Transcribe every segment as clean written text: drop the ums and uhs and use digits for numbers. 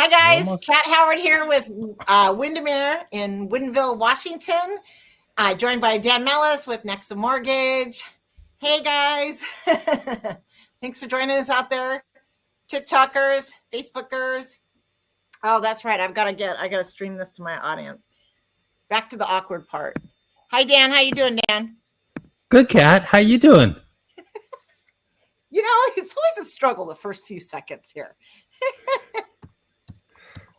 Hi, guys. Almost. Kat Howard here with Windermere in Woodinville, Washington. Joined by Dan Mellis with Nexa Mortgage. Hey, guys. Thanks for joining us out there. TikTokers, Facebookers. Oh, that's right. I gotta stream this to my audience. Back to the awkward part. Hi, Dan. How you doing, Dan? Good, Kat. How you doing? You know, it's always a struggle the first few seconds here.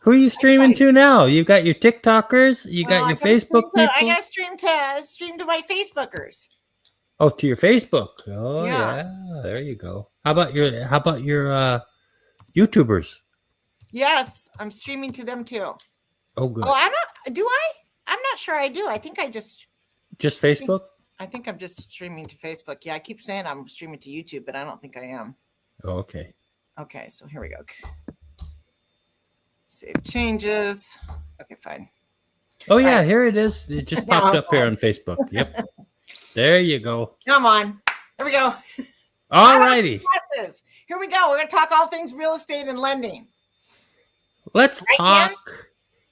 Who are you streaming to now? You got your TikTokers. You got your Facebook people. I gotta stream to my Facebookers. Oh, to your Facebook. Oh, Yeah. yeah. There you go. How about your YouTubers? Yes, I'm streaming to them too. Oh, good. Oh, I'm not sure I do. I think I just Facebook? I think I'm just streaming to Facebook. Yeah, I keep saying I'm streaming to YouTube, but I don't think I am. Oh, okay. Okay, so here we go. Save changes. Okay, fine. Oh, yeah, here it is. It just popped up here on Facebook. Yep. There you go. Come on. There we go. All righty. Here we go. We're going to talk all things real estate and lending. Let's talk.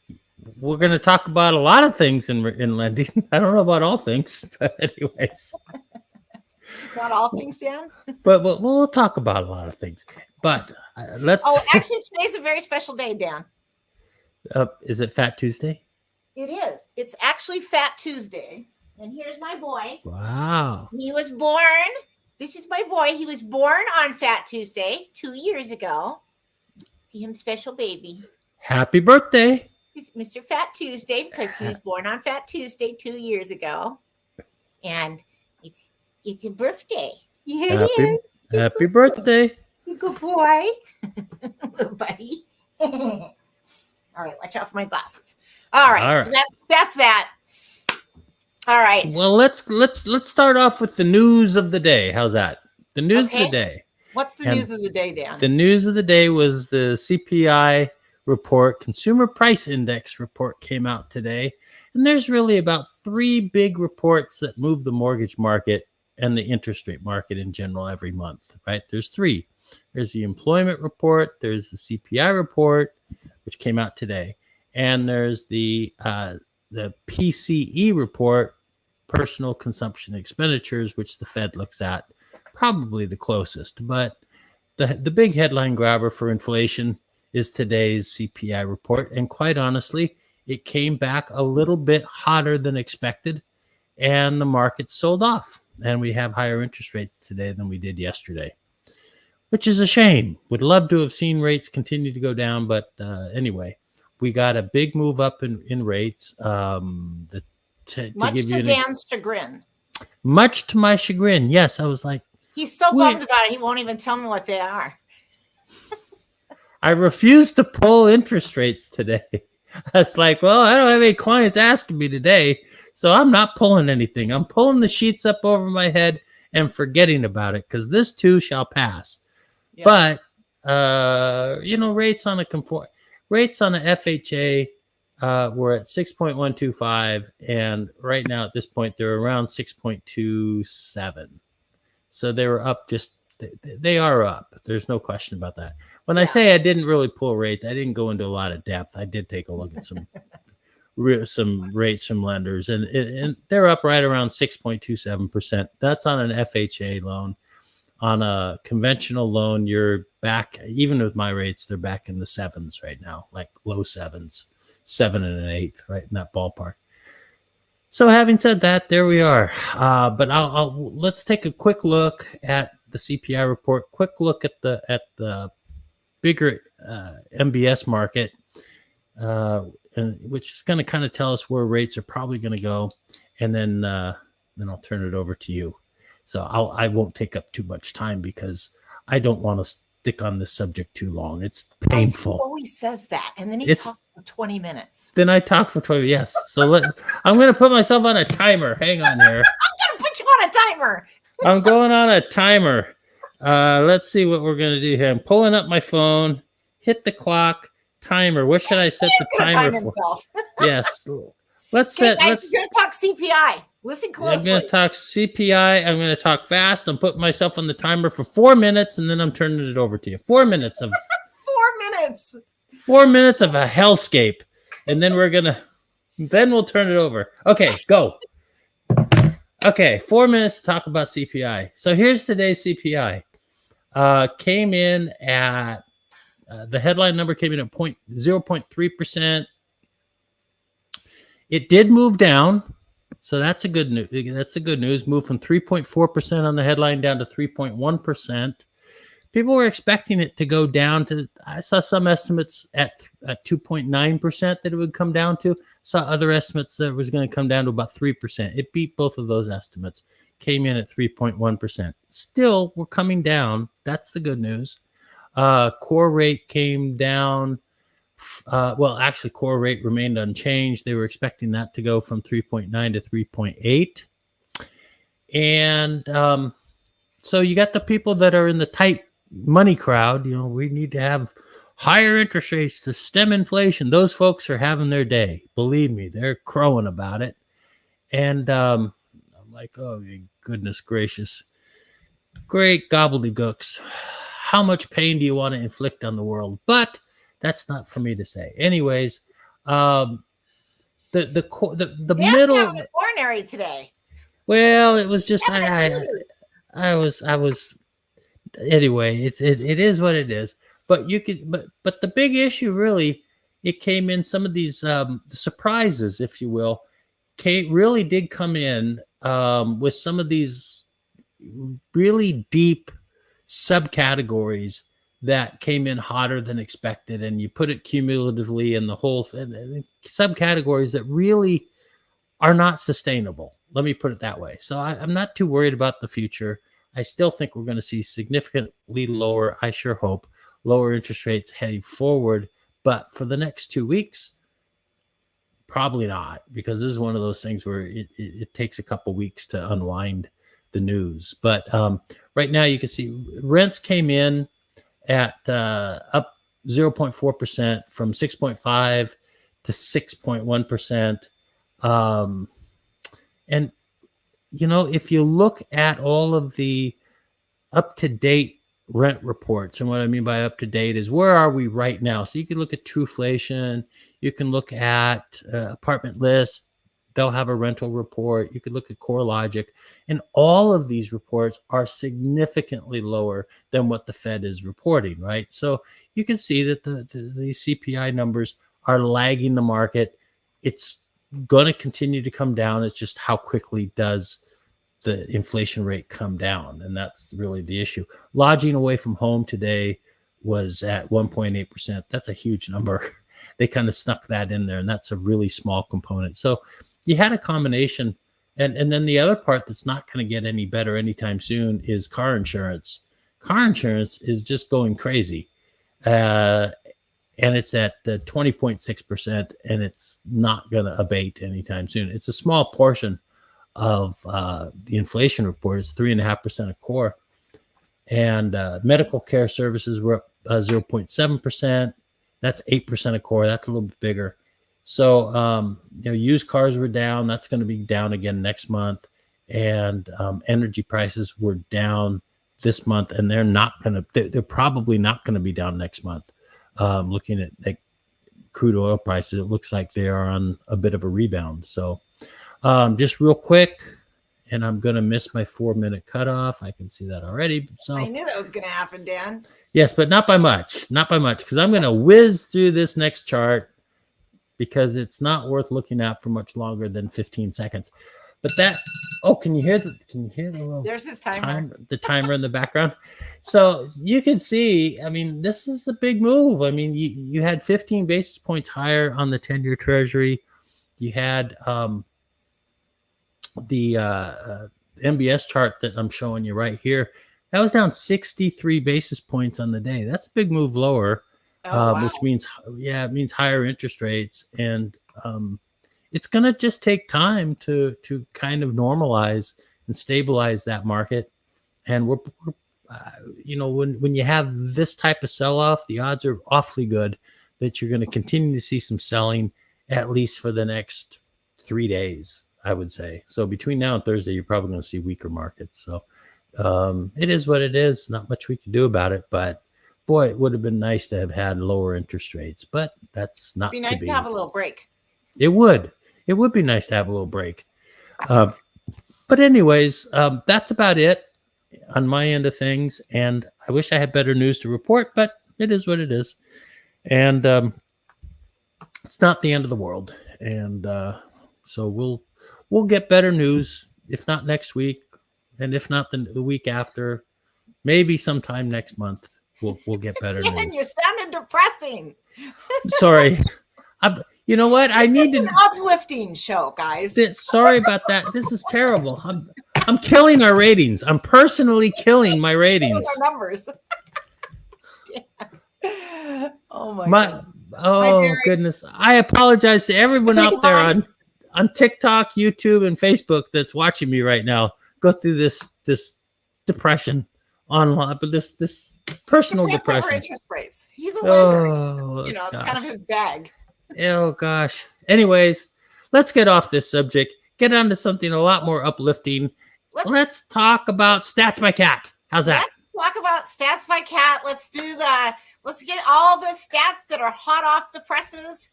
Dan? We're going to talk about a lot of things in lending. I don't know about all things, but anyways. Not all things, Dan? But we'll talk about a lot of things. But let's. Oh, actually, today's a very special day, Dan. Is it Fat Tuesday? It is. It's actually Fat Tuesday. And here's my boy. Wow. He was born. This is my boy. He was born on Fat Tuesday 2 years ago. See him, special baby. Happy birthday. This is Mr. Fat Tuesday because he was born on Fat Tuesday 2 years ago. And it's a birthday. Yeah, it is. Happy birthday. Good boy. Little buddy. All right, watch out for my glasses. All right. So that's that. All right. Well, let's start off with the news of the day. How's that? The news of the day. What's the news of the day, Dan? The news of the day was the CPI report, Consumer Price Index report came out today. And there's really about three big reports that move the mortgage market and the interest rate market in general every month, right? There's three. There's the employment report, there's the CPI report, which came out today, and there's the PCE report, personal consumption expenditures, which the Fed looks at probably the closest. But the big headline grabber for inflation is today's CPI report. And quite honestly, it came back a little bit hotter than expected, and the market sold off. And we have higher interest rates today than we did yesterday, which is a shame. Would love to have seen rates continue to go down. But anyway, we got a big move up in rates. Much to Dan's chagrin. Much to my chagrin. Yes, I was like, he's so bummed about it. He won't even tell me what they are. I refused to pull interest rates today. I was like, well, I don't have any clients asking me today, so I'm not pulling anything. I'm pulling the sheets up over my head and forgetting about it because this too shall pass. Yes. But rates on a FHA were at 6.125, and right now at this point they're around 6.27. So they were up. They are up. There's no question about that. When I say I didn't really pull rates, I didn't go into a lot of depth. I did take a look at some rates from lenders, and they're up right around 6.27%. That's on an FHA loan. On a conventional loan, you're back, even with my rates, they're back in the sevens right now, like low sevens, 7 1/8, right in that ballpark. So having said that, there we are. But let's take a quick look at the CPI report, quick look at the bigger MBS market, and which is going to kind of tell us where rates are probably going to go, and then I'll turn it over to you. So I won't take up too much time because I don't want to stick on this subject too long. It's painful. He always says that, and then he talks for 20 minutes. Then I talk for 20. Yes. So I'm going to put myself on a timer. Hang on here. I'm going to put you on a timer. I'm going on a timer. Let's see what we're going to do here. I'm pulling up my phone. Hit the clock. Timer. What should I set the timer for? Yes. Let's set. Guys, you're going to talk CPI. Listen closely. I'm going to talk CPI. I'm going to talk fast. I'm putting myself on the timer for 4 minutes, and then I'm turning it over to you. 4 minutes of. 4 minutes. 4 minutes of a hellscape, and then we'll turn it over. Okay, go. Okay, 4 minutes to talk about CPI. So here's today's CPI. Came in at the headline number came in at 0.3%. It did move down, so that's a good news. That's the good news. Moved from 3.4% on the headline down to 3.1%. People were expecting it to go down to, I saw some estimates at 2.9% that it would come down to. Saw other estimates that it was going to come down to about 3%. It beat both of those estimates. Came in at 3.1%. Still, we're coming down. That's the good news. Core rate came down. Actually, core rate remained unchanged. They were expecting that to go from 3.9 to 3.8. And so you got the people that are in the tight money crowd. You know, we need to have higher interest rates to stem inflation. Those folks are having their day. Believe me, they're crowing about it. And I'm like, oh, goodness gracious. Great gobbledygooks. How much pain do you want to inflict on the world? But that's not for me to say. Anyways, the middle having a coronary today. Well, it was just I was anyway. It is what it is. But you could but the big issue really, it came in some of these surprises, if you will, really did come in with some of these really deep subcategories that came in hotter than expected, and you put it cumulatively in the whole subcategories that really are not sustainable. Let me put it that way. So I'm not too worried about the future. I still think we're going to see significantly lower, I sure hope, lower interest rates heading forward. But for the next 2 weeks, probably not, because this is one of those things where it takes a couple weeks to unwind the news. But right now you can see rents came in at up 0.4% from 6.5 to 6.1%. And, you know, if you look at all of the up-to-date rent reports, and what I mean by up-to-date is where are we right now? So you can look at Trueflation, you can look at Apartment List, they'll have a rental report. You could look at CoreLogic, and all of these reports are significantly lower than what the Fed is reporting, right? So you can see that the CPI numbers are lagging the market. It's going to continue to come down. It's just how quickly does the inflation rate come down? And that's really the issue. Lodging away from home today was at 1.8%. That's a huge number. They kind of snuck that in there, and that's a really small component. So you had a combination. And then the other part that's not going to get any better anytime soon is car insurance. Car insurance is just going crazy. And it's at 20.6%, and it's not going to abate anytime soon. It's a small portion of the inflation report. It's 3.5% of core. And medical care services were up 0.7%. That's 8% of core. That's a little bit bigger. So, used cars were down. That's going to be down again next month. And energy prices were down this month, and they're probably not going to be down next month. Looking at crude oil prices, it looks like they are on a bit of a rebound. So just real quick, and I'm going to miss my 4-minute cutoff. I can see that already. So I knew that was going to happen, Dan. Yes, but not by much, because I'm going to whiz through this next chart because it's not worth looking at for much longer than 15 seconds. But can you hear the little There's his timer. the timer in the background? So you can see, I mean, this is a big move. I mean, you had 15 basis points higher on the 10-year Treasury. You had the MBS chart that I'm showing you right here. That was down 63 basis points on the day. That's a big move lower, Wow. which means, it means higher interest rates. And it's going to just take time to kind of normalize and stabilize that market. And we're when you have this type of sell-off, the odds are awfully good that you're going to continue to see some selling at least for the next 3 days, I would say. So between now and Thursday, you're probably going to see weaker markets. So it is what it is. Not much we can do about it. But boy, it would have been nice to have had lower interest rates, but that's not Be nice to have a little break. It would be nice to have a little break. But anyways, that's about it on my end of things. And I wish I had better news to report, but it is what it is. And it's not the end of the world. And so we'll get better news, if not next week, and if not the week after, maybe sometime next month. We'll get better Yeah, news. you sounded depressing. Sorry. You know what? This is an uplifting show, guys. Sorry about that. This is terrible. I'm killing our ratings. I'm personally killing my ratings. Our numbers. Yeah. Oh my God. Oh goodness. I apologize to everyone out there on TikTok, YouTube, and Facebook that's watching me right now. Go through this depression online, but this personal depression. Interest rates. He's a lender. Oh, it's kind of his bag. Oh gosh. Anyways, let's get off this subject. Get on to something a lot more uplifting. Let's talk about Stats by Cat. How's that? Let's talk about Stats by Cat. Let's get all the stats that are hot off the presses.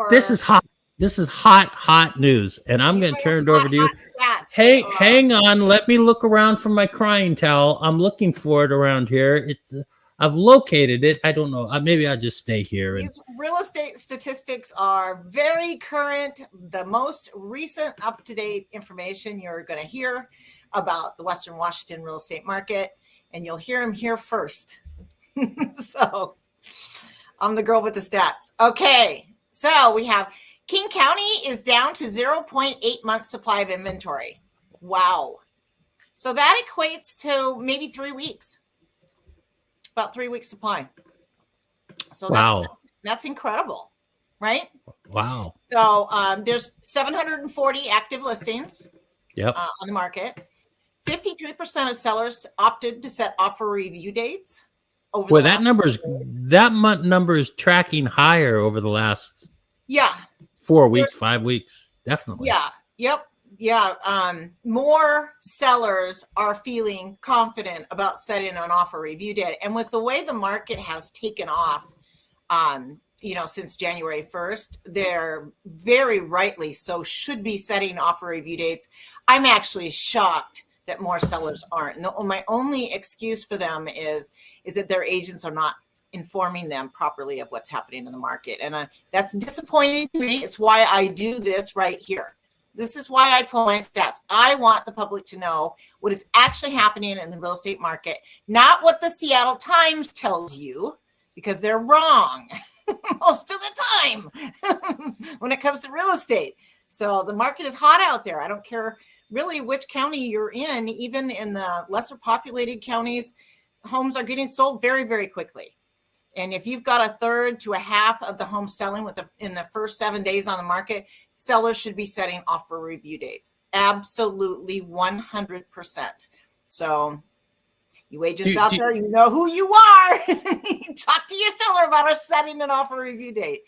This is hot. This is hot news. And I'm going to turn it over to you. Hey, hang on. Let me look around for my crying towel. I'm looking for it around here. I've located it. I don't know. Maybe I'll just stay here. These real estate statistics are very current. The most recent up-to-date information you're going to hear about the Western Washington real estate market, and you'll hear them here first. So I'm the girl with the stats. Okay, so we have King County is down to 0.8 months supply of inventory. Wow. So that equates to maybe 3 weeks. About 3 weeks supply. So that's incredible, right? Wow. So there's 740 active listings on the market. 53% of sellers opted to set offer review dates. That number is tracking higher over the last 4 weeks, 5 weeks, definitely. Yeah. Yep. Yeah. More sellers are feeling confident about setting an offer review date. And with the way the market has taken off, since January 1st, they're very rightly so should be setting offer review dates. I'm actually shocked that more sellers aren't. And my only excuse for them is that their agents are not informing them properly of what's happening in the market. And that's disappointing to me. It's why I do this right here. This is why I pull my stats. I want the public to know what is actually happening in the real estate market, not what the Seattle Times tells you, because they're wrong most of the time when it comes to real estate. So the market is hot out there. I don't care really which county you're in. Even in the lesser populated counties, homes are getting sold very, very quickly. And if you've got a third to a half of the homes selling in the first 7 days on the market, sellers should be setting offer review dates. Absolutely 100%. So you agents out there, you know who you are. Talk to your seller about us setting an offer review date.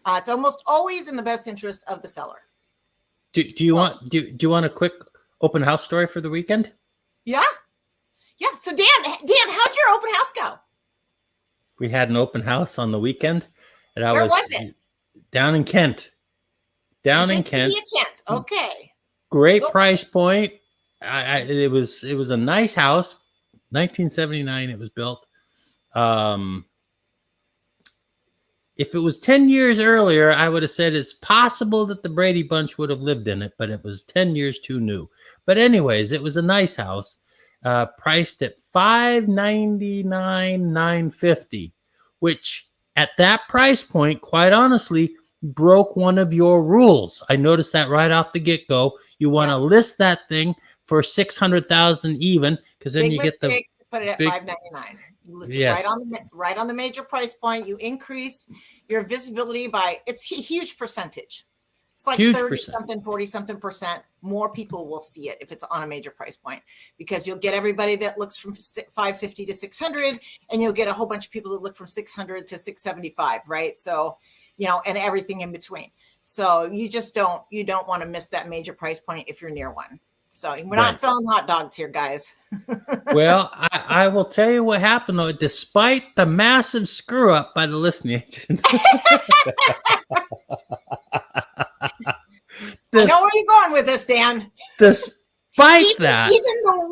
It's almost always in the best interest of the seller. Do you want a quick open house story for the weekend? Yeah. So Dan, how'd your open house go? We had an open house on the weekend, and Where was it? Down in Kent. In Kent. Okay. Great price point. It was a nice house. 1979 it was built. If it was 10 years earlier, I would have said it's possible that the Brady Bunch would have lived in it, but it was 10 years too new. But anyways, it was a nice house, priced at $599,950, which at that price point, quite honestly, broke one of your rules. I noticed that right off the get-go. You want to list that thing for $600,000 even, because then you get the put it at $599. You list it right on the major price point. You increase your visibility by it's a huge percentage. It's like 30-something, 40-something% more people will see it if it's on a major price point, because you'll get everybody that looks from 550 to 600, and you'll get a whole bunch of people that look from 600 to 675, right? So, and everything in between. So you don't want to miss that major price point if you're near one. So we're Right. not selling hot dogs here, guys. Well, I will tell you what happened though. Despite the massive screw up by the listing agent, I know where you're going with this, Dan. despite that, Even the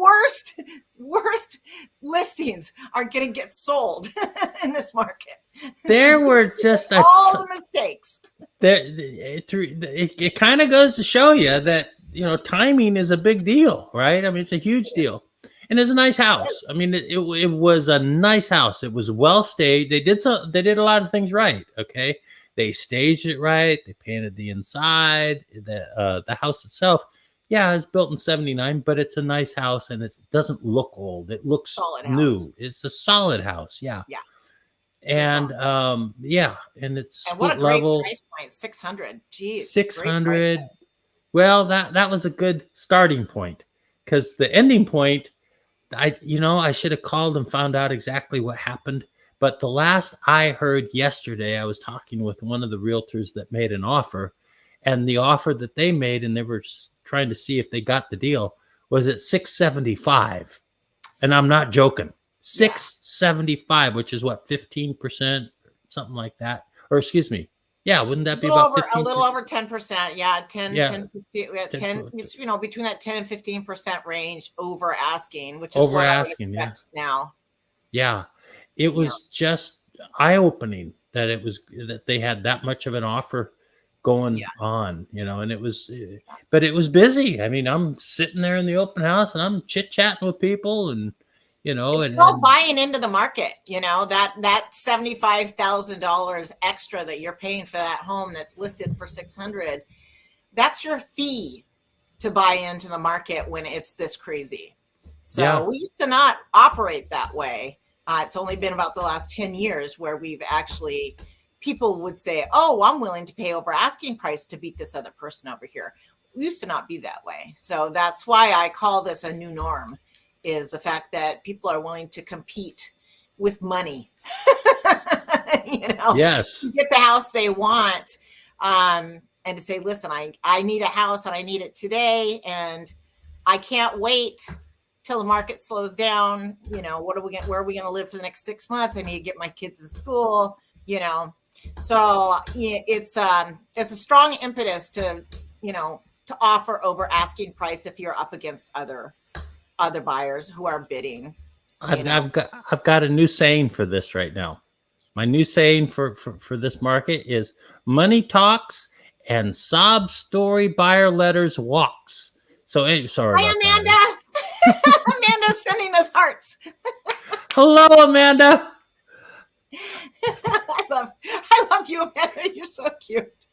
worst listings are going to get sold in this market. there were just all the mistakes. It kind of goes to show you that timing is a big deal, right? I mean, it's a huge deal, and it's a nice house. I mean, it was a nice house. It was well staged. They did a lot of things right. Okay. They staged it right. They painted the inside. The house itself, yeah, it's built in '79, but it's a nice house and it doesn't look old. It looks solid new. House. It's a solid house. Yeah. Yeah. And and it's and what a split great level. price point, 600. Geez, 600. Well, that was a good starting point, because the ending point, I should have called and found out exactly what happened. But the last I heard yesterday, I was talking with one of the realtors that made an offer, and the offer that they made, and they were trying to see if they got the deal, was at 675. And I'm not joking. 675, which is what, 15%, something like that. Or excuse me. Yeah, wouldn't that be about 15%? A little over 10%. Yeah, 10, Yeah. 10, 15, 10, it's, between that 10 and 15% range over asking, which is over what asking, I expect now. Yeah. It was just eye-opening that they had that much of an offer going on, and it was, but it was busy. I mean, I'm sitting there in the open house and I'm chit-chatting with people, and it's all buying into the market, that $75,000 extra that you're paying for that home that's listed for 600. That's your fee to buy into the market when it's this crazy. So we used to not operate that way. It's only been about the last 10 years where we've actually, people would say, oh, I'm willing to pay over asking price to beat this other person over here. We used to not be that way. So that's why I call this a new norm, is the fact that people are willing to compete with money, yes, to get the house they want. And to say, listen, I need a house and I need it today. And I can't wait till the market slows down. Where are we going to live for the next 6 months? I need to get my kids in school, So it's a strong impetus to offer over asking price if you're up against other buyers who are bidding. I've got a new saying for this right now. My new saying for this market is: money talks and sob story buyer letters walks. So sorry. Hi, Amanda. Amanda's sending us hearts. Hello, Amanda. I love you, Amanda. You're so cute.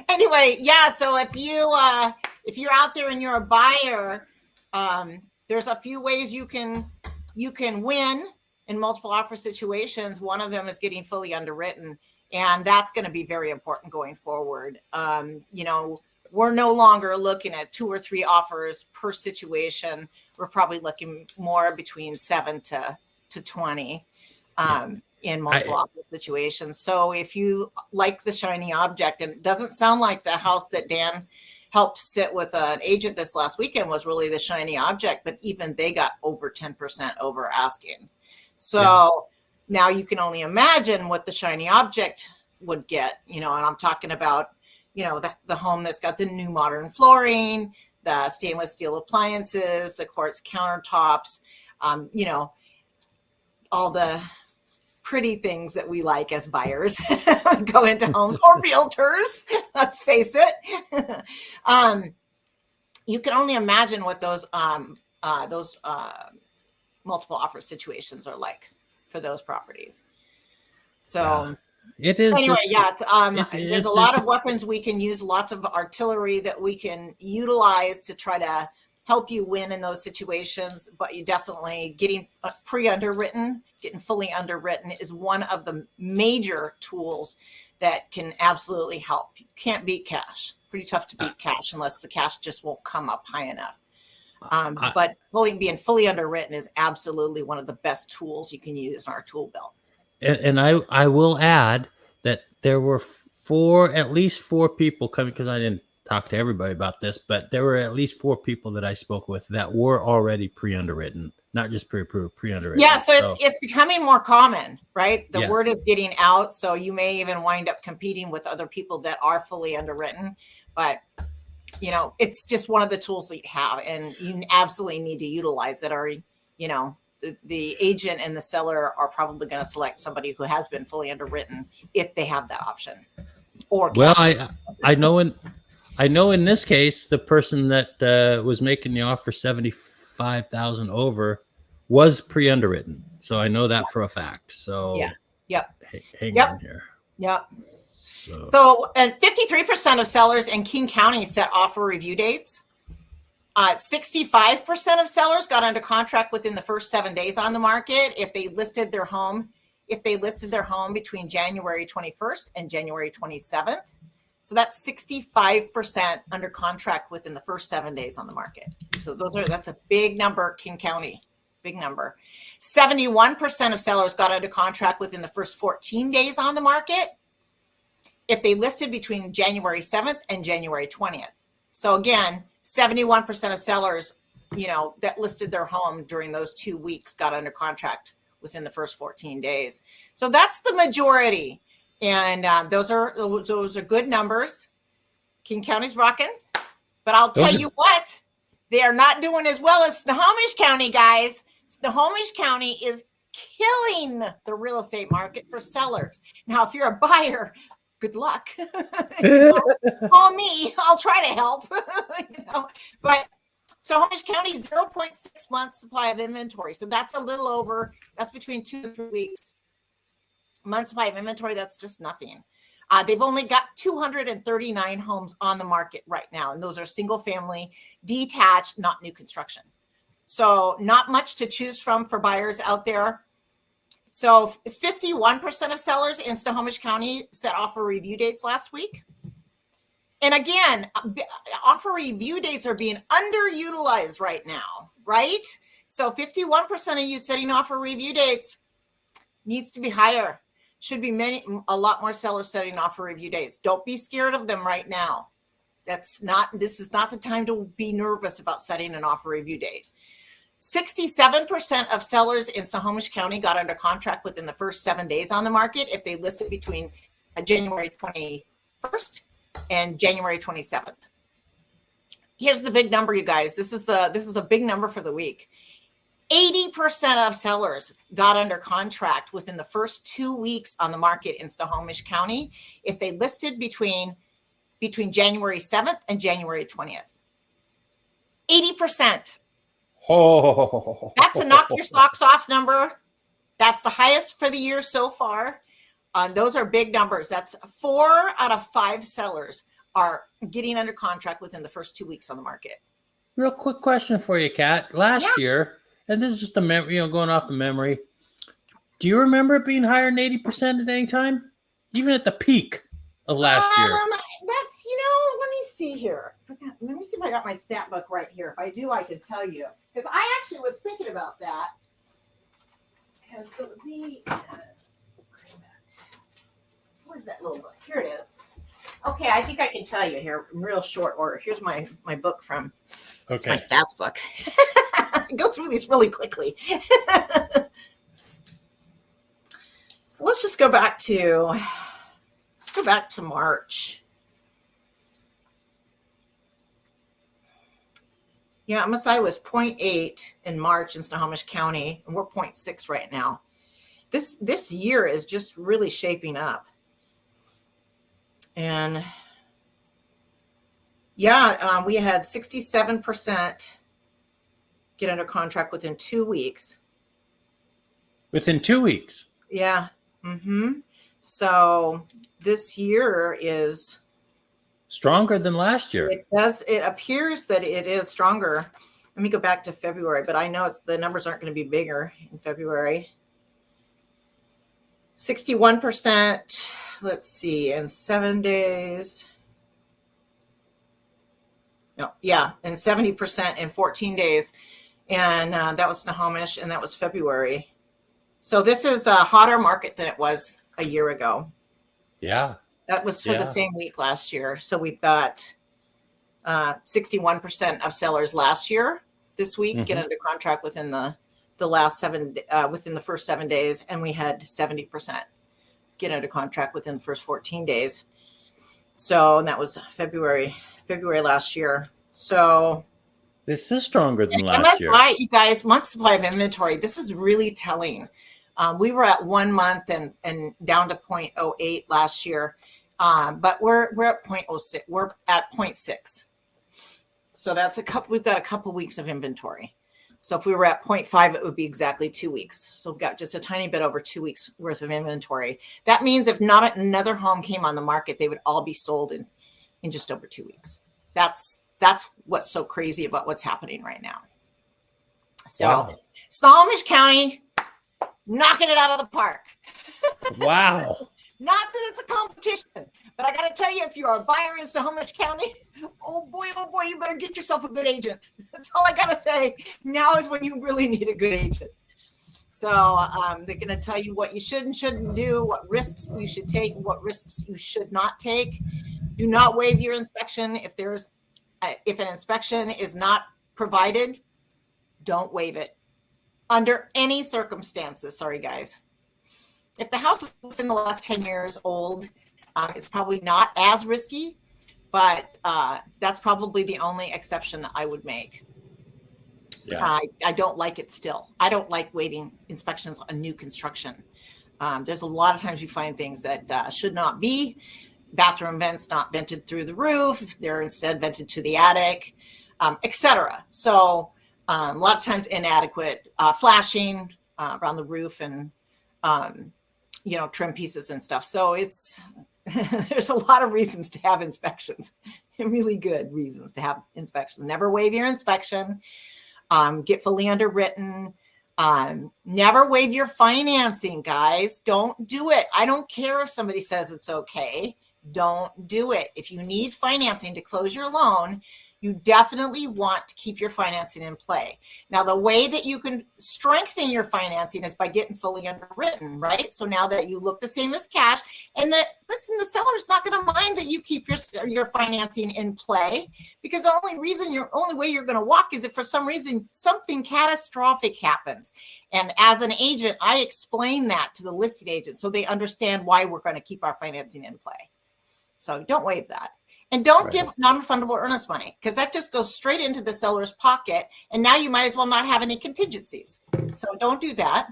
Anyway, so if you're out there and you're a buyer, there's a few ways you can win in multiple offer situations. One of them is getting fully underwritten, and that's going to be very important going forward. We're no longer looking at 2 or 3 offers per situation. We're probably looking more between 7 to 20 in multiple offer situations. So if you like the shiny object, and it doesn't sound like the house that Dan helped sit with an agent this last weekend was really the shiny object, but even they got over 10% over asking. So now you can only imagine what the shiny object would get, and I'm talking about, the home that's got the new modern flooring, the stainless steel appliances, the quartz countertops, all the pretty things that we like as buyers go into homes, or realtors, let's face it. You can only imagine what those multiple offer situations are like for those properties. So it is. Anyway, there's a lot of weapons we can use, lots of artillery that we can utilize to try to help you win in those situations. But you definitely getting getting fully underwritten is one of the major tools that can absolutely help. You can't beat cash. Pretty tough to beat cash unless the cash just won't come up high enough. But being fully underwritten is absolutely one of the best tools you can use in our tool belt. And I will add that there were at least four people coming, because I didn't talk to everybody about this, but there were at least 4 people that I spoke with that were already pre-underwritten, not just pre-approved, pre-underwritten. Yeah, so it's becoming more common, right? The Yes. word is getting out, so you may even wind up competing with other people that are fully underwritten. But you know, it's just one of the tools that you have, and you absolutely need to utilize it. Or you know, the agent and the seller are probably going to select somebody who has been fully underwritten if they have that option. Or well, I know in this case, the person that was making the offer 75,000 over was pre-underwritten, so I know that for a fact. So yeah, yep, hang on here. Yep. So, and 53% of sellers in King County set offer review dates. 65% of sellers got under contract within the first 7 days on the market if they listed their home. If they listed their home between January 21st and January 27th. So that's 65% under contract within the first 7 days on the market. So that's a big number, King County, big number. 71% of sellers got under contract within the first 14 days on the market if they listed between January 7th and January 20th. So again, 71% of sellers, you know, that listed their home during those 2 weeks got under contract within the first 14 days. So that's the majority. And those are good numbers. King County's rocking. But I'll tell you what, they are not doing as well as Snohomish County, guys. Snohomish County is killing the real estate market for sellers. Now, if you're a buyer, good luck. Call me. I'll try to help. You know, but Snohomish County, 0.6 months supply of inventory. So that's a little over, that's between 2 and 3 weeks. Month supply of inventory, that's just nothing. They've only got 239 homes on the market right now. And those are single family, detached, not new construction. So not much to choose from for buyers out there. So 51% of sellers in Snohomish County set offer review dates last week. And again, offer review dates are being underutilized right now, right? So 51% of you setting offer review dates needs to be higher. Should be a lot more sellers setting offer review dates. Don't be scared of them right now. This is not the time to be nervous about setting an offer review date. 67% of sellers in Snohomish County got under contract within the first 7 days on the market if they listed between January 21st and January 27th. Here's the big number, you guys. This is a big number for the week. 80% of sellers got under contract within the first 2 weeks on the market in Snohomish County if they listed between January 7th and January 20th. 80%. Oh. That's a knock your socks off number. That's the highest for the year so far. Those are big numbers. That's 4 out of 5 sellers are getting under contract within the first 2 weeks on the market. Real quick question for you, Kat. Last year, and this is just a memory, going off the memory. Do you remember it being higher than 80% at any time, even at the peak of last year? That's, let me see here. Let me see if I got my stat book right here. If I do, I can tell you. Because I actually was thinking about that. Because where's that little book? Here it is. Okay, I think I can tell you here in real short order. Here's my book from my stats book. I go through these really quickly. So let's just go back to March. Yeah, MSI was 0.8 in March in Snohomish County, and we're 0.6 right now. This year is just really shaping up. And yeah, we had 67% get under contract within 2 weeks. Within 2 weeks? Yeah. Mm-hmm. So this year is stronger than last year. It appears that it is stronger. Let me go back to February, but I know the numbers aren't going to be bigger in February. 61%, let's see, in 7 days. No, yeah, and 70% in 14 days. And that was Snohomish, and that was February. So this is a hotter market than it was a year ago. Yeah. That was for the same week last year. So we've got 61% of sellers last year this week get under contract within the last within the first 7 days, and we had 70% get under contract within the first 14 days. So, and that was February last year. So this is stronger than last year. MSI, you guys, month supply of inventory. This is really telling. We were at 1 month and down to 0.08 last year, but we're at 0.06. We're at 0.6. So that's we've got a couple weeks of inventory. So if we were at 0.5, it would be exactly 2 weeks. So we've got just a tiny bit over 2 weeks worth of inventory. That means if not another home came on the market, they would all be sold in just over 2 weeks. That's what's so crazy about what's happening right now. So wow. Snohomish County, knocking it out of the park. Wow. Not that it's a competition, but I got to tell you, if you're a buyer in Snohomish County, oh boy, you better get yourself a good agent. That's all I got to say. Now is when you really need a good agent. So they're going to tell you what you should and shouldn't do, what risks you should take, what risks you should not take. Do not waive your inspection. If an inspection is not provided, don't waive it under any circumstances. Sorry, guys. If the house is within the last 10 years old, it's probably not as risky, but that's probably the only exception I would make. Yeah. I don't like it still. I don't like waiving inspections on new construction. There's a lot of times you find things that should not be. Bathroom vents not vented through the roof. They're instead vented to the attic, etc. So a lot of times inadequate flashing around the roof and trim pieces and stuff. So it's there's a lot of reasons to have inspections, really good reasons to have inspections. Never waive your inspection. Get fully underwritten. Never waive your financing, guys. Don't do it. I don't care if somebody says it's okay. Don't do it. If you need financing to close your loan, you definitely want to keep your financing in play. Now, the way that you can strengthen your financing is by getting fully underwritten, right? So now that you look the same as cash, and the seller's not going to mind that you keep your financing in play, because the only way you're going to walk is if for some reason something catastrophic happens. And as an agent, I explain that to the listing agent so they understand why we're going to keep our financing in play. So don't waive that. And don't give non-refundable earnest money, because that just goes straight into the seller's pocket. And now you might as well not have any contingencies. So don't do that.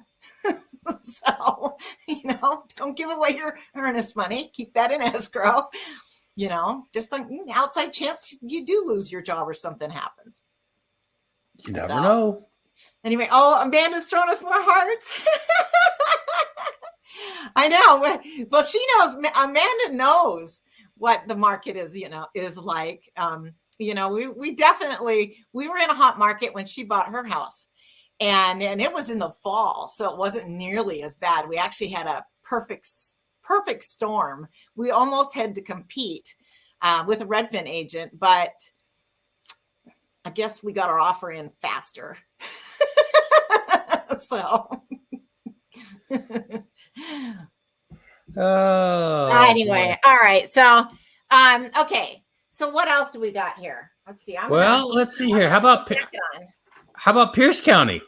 So, don't give away your earnest money. Keep that in escrow. Just an outside chance you do lose your job or something happens. You never know. Anyway, Amanda's throwing us more hearts. I know. Well, she knows. Amanda knows what the market is like. We were in a hot market when she bought her house, and it was in the fall, so it wasn't nearly as bad. We actually had a perfect storm. We almost had to compete with a Redfin agent, but I guess we got our offer in faster. So anyway, all right. So, okay. So what else do we got here? Let's see. Let's see here. How about Pierce County?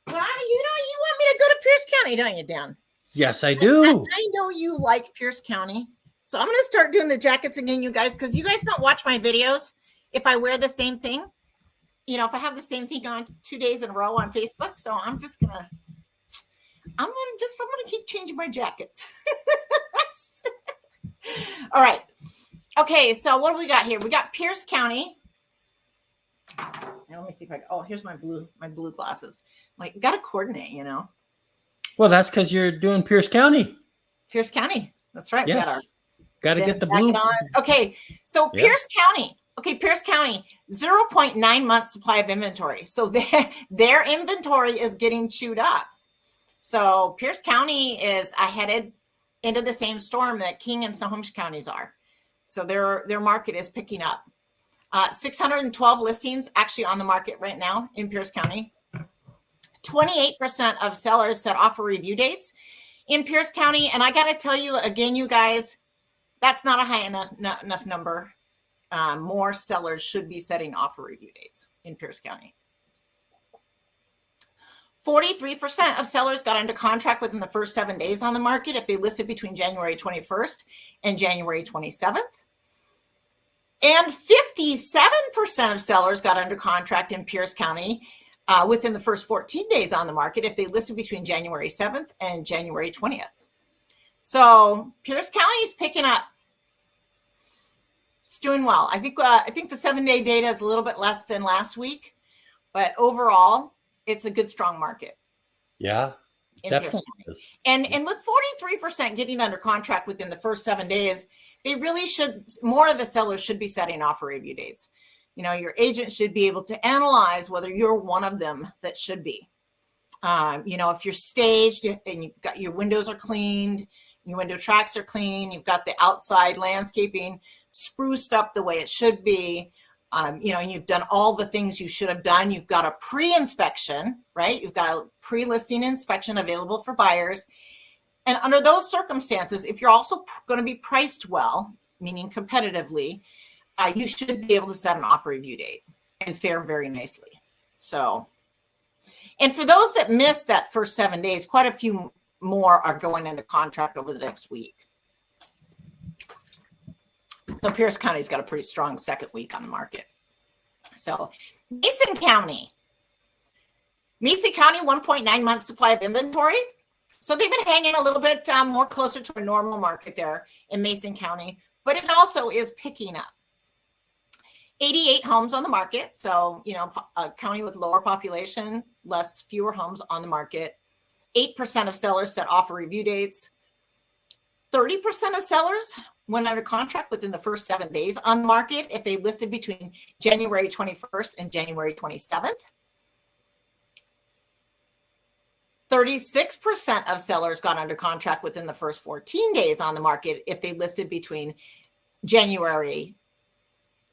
Well, you want me to go to Pierce County, don't you, Dan? Yes, I do. I know you like Pierce County. So I'm going to start doing the jackets again, you guys, because you guys don't watch my videos if I wear the same thing. If I have the same thing on 2 days in a row on Facebook. So I'm going to keep changing my jackets. All right. Okay. So what do we got here? We got Pierce County. Now, let me see if here's my blue glasses. Like, got to coordinate, Well, that's because you're doing Pierce County. Pierce County. That's right. Yes. Got to get the blue. Okay. So Pierce County. Okay, Pierce County, 0.9 months supply of inventory. So their inventory is getting chewed up. So Pierce County is headed into the same storm that King and Snohomish counties are. So their market is picking up. 612 listings actually on the market right now in Pierce County. 28% of sellers set offer review dates in Pierce County. And I got to tell you again, you guys, that's not a high enough number. more sellers should be setting offer review dates in Pierce County. 43% of sellers got under contract within the first 7 days on the market if they listed between January 21st and January 27th. And 57% of sellers got under contract in Pierce County within the first 14 days on the market if they listed between January 7th and January 20th. So Pierce County is picking up. It's doing well. I think the 7-day data is a little bit less than last week, but overall, it's a good, strong market. Yeah, definitely is. And with 43% getting under contract within the first 7 days, they really should, more of the sellers should be setting offer review dates. You know, your agent should be able to analyze whether you're one of them that should be. You know, if you're staged and you've got your windows are cleaned, your window tracks are clean, you've got the outside landscaping spruced up the way it should be, you know, and you've done all the things you should have done. You've got a pre-inspection, right? You've got a pre-listing inspection available for buyers. And under those circumstances, if you're also going to be priced well, meaning competitively, you should be able to set an offer review date and fare very nicely. So, and for those that missed that first 7 days, quite a few more are going into contract over the next week. So Pierce County's got a pretty strong second week on the market. So Mason County, 1.9 month supply of inventory. So they've been hanging a little bit more closer to a normal market there in Mason County, but it also is picking up. 88 homes on the market. So, you know, a county with lower population, fewer homes on the market. 8% of sellers set offer review dates. 30% of sellers went under contract within the first 7 days on the market if they listed between January 21st and January 27th. 36% of sellers got under contract within the first 14 days on the market if they listed between January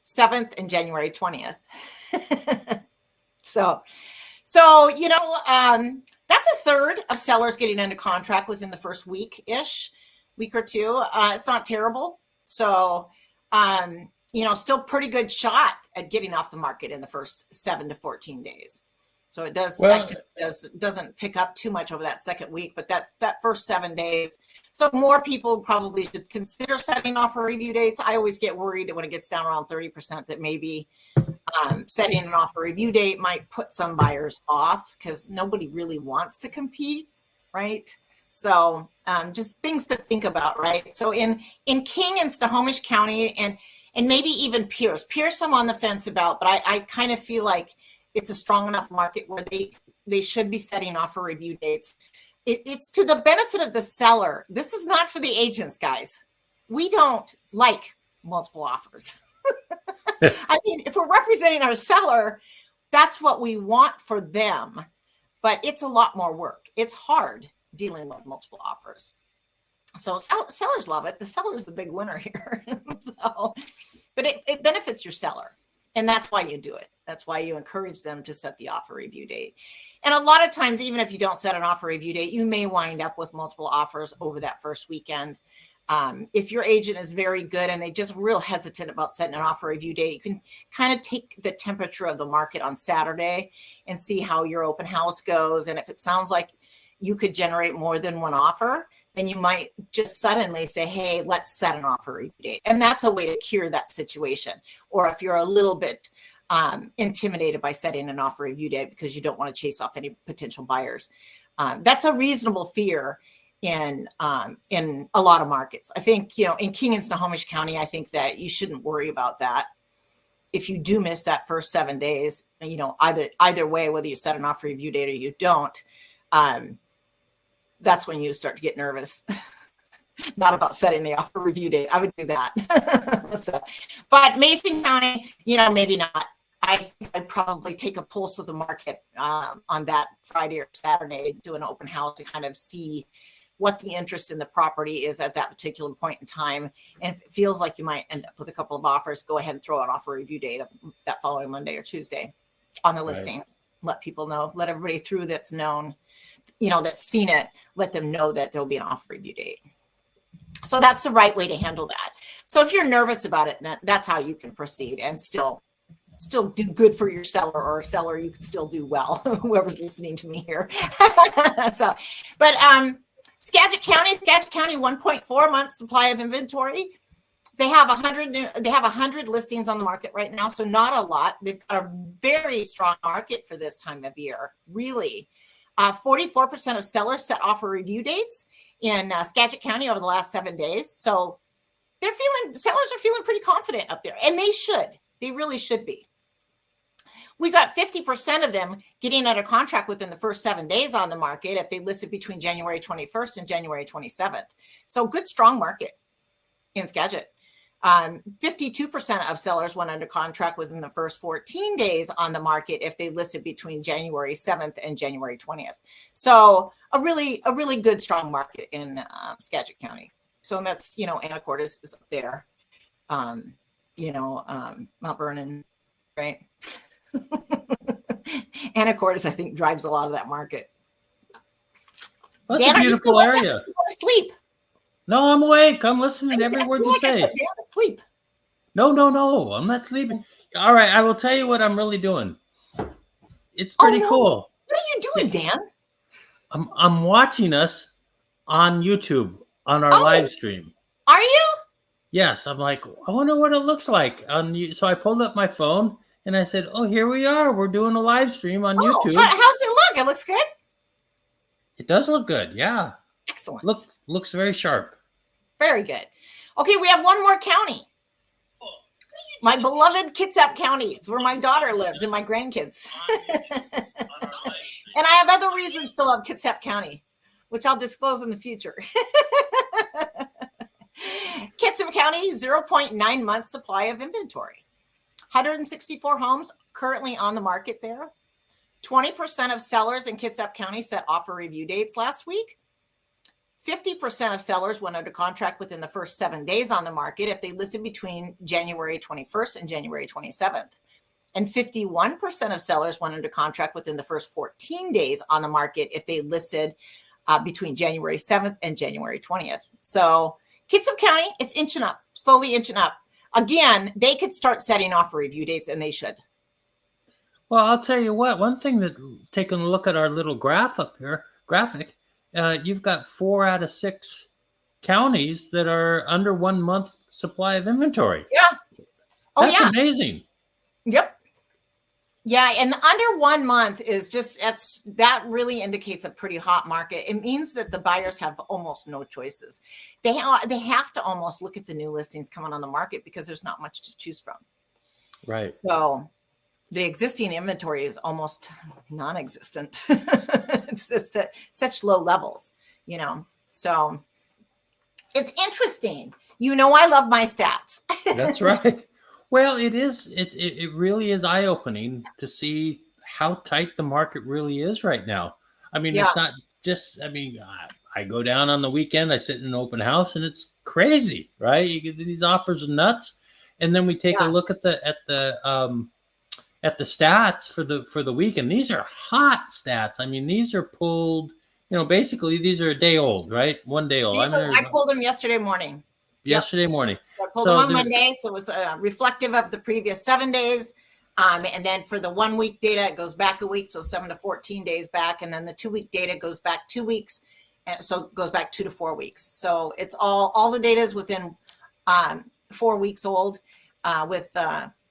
7th and January 20th. So, you know, that's a third of sellers getting under contract within the first week or two. It's not terrible. So, you know, still pretty good shot at getting off the market in the first 7 to 14 days. So it doesn't pick up too much over that second week, but that first 7 days. So more people probably should consider setting offer review dates. I always get worried when it gets down around 30% that maybe setting an offer review date might put some buyers off because nobody really wants to compete, right? So just things to think about, right? So in King and Snohomish County and maybe even Pierce I'm on the fence about, but I kind of feel like it's a strong enough market where they should be setting offer review dates. It's to the benefit of the seller. This is not for the agents, guys. We don't like multiple offers. I mean, if we're representing our seller, that's what we want for them, but it's a lot more work. It's hard dealing with multiple offers. So sellers love it. The seller is the big winner here. But it benefits your seller. And that's why you do it. That's why you encourage them to set the offer review date. And a lot of times, even if you don't set an offer review date, you may wind up with multiple offers over that first weekend. If your agent is very good and they just real hesitant about setting an offer review date, you can kind of take the temperature of the market on Saturday and see how your open house goes. And if it sounds like you could generate more than one offer, then you might just suddenly say, hey, let's set an offer review date. And that's a way to cure that situation. Or if you're a little bit intimidated by setting an offer review date because you don't want to chase off any potential buyers. That's a reasonable fear in a lot of markets. I think, you know, in King and Snohomish County, I think that you shouldn't worry about that. If you do miss that first 7 days, you know, either way, whether you set an offer review date or you don't, that's when you start to get nervous. Not about setting the offer review date. I would do that. But Mason County, you know, maybe not. I think I'd probably take a pulse of the market on that Friday or Saturday, do an open house to kind of see what the interest in the property is at that particular point in time. And if it feels like you might end up with a couple of offers, go ahead and throw an offer review date that following Monday or Tuesday on the listing. Right. Let people know, let everybody through that's known, you know, that's seen it, let them know that there'll be an offer review date. So that's the right way to handle that. So if you're nervous about it, that's how you can proceed and still do good for your seller, or a seller, you can still do well, whoever's listening to me here. So, but Skagit County, 1.4 months supply of inventory. They have 100 listings on the market right now, so not a lot. They've got a very strong market for this time of year, really. 44% of sellers set offer review dates in Skagit County over the last 7 days. So sellers are feeling pretty confident up there, and they should. They really should be. We got 50% of them getting under contract within the first 7 days on the market if they listed between January 21st and January 27th. So good, strong market in Skagit. 52% of sellers went under contract within the first 14 days on the market if they listed between January 7th and January 20th. So a really good, strong market in Skagit County. So that's, Anacortes is up there. Mount Vernon, right? Anacortes, I think, drives a lot of that market. Well, that's a beautiful area. Sleep. No, I'm awake. I'm listening to every word you say. Sleep. No. I'm not sleeping. All right, I will tell you what I'm really doing. It's pretty cool. What are you doing, Dan? I'm watching us on YouTube on our live stream. Are you? Yes. I'm like, I wonder what it looks like on you. So I pulled up my phone and I said, "Oh, here we are. We're doing a live stream on YouTube." How's it look? It looks good. It does look good. Yeah. Excellent. Looks very sharp. Very good. Okay, we have one more county. My beloved Kitsap County. It's where my daughter lives and my grandkids. And I have other reasons to love Kitsap County, which I'll disclose in the future. Kitsap County, 0.9 months supply of inventory. 164 homes currently on the market there. 20% of sellers in Kitsap County set offer review dates last week. 50% of sellers went under contract within the first 7 days on the market if they listed between January 21st and January 27th. And 51% of sellers went under contract within the first 14 days on the market if they listed between January 7th and January 20th. So Kitsap County, it's inching up, slowly inching up. Again, they could start setting offer review dates, and they should. Well, I'll tell you what, one thing that, taking a look at our little graphic, you've got 4 out of 6 counties that are under 1 month supply of inventory. Yeah. That's amazing. Yep. Yeah. And under 1 month is that really indicates a pretty hot market. It means that the buyers have almost no choices. They have to almost look at the new listings coming on the market because there's not much to choose from. Right. So the existing inventory is almost non-existent. It's such low levels, so it's interesting. I love my stats. That's right. Well, it is. It really is eye-opening to see how tight the market really is right now. I mean, It's not just, I go down on the weekend, I sit in an open house and it's crazy, right? You get these offers are nuts. And then we take a look at the stats for the week, and these are hot stats. I mean, these are pulled, basically these are a day old, right? 1 day old. I pulled them yesterday morning. Yesterday morning. I pulled them on Monday, so it was reflective of the previous 7 days. And then for the 1 week data, it goes back a week, so 7 to 14 days back. And then the 2 week data goes back 2 weeks, and so it goes back 2 to 4 weeks. So it's all the data is within 4 weeks old, with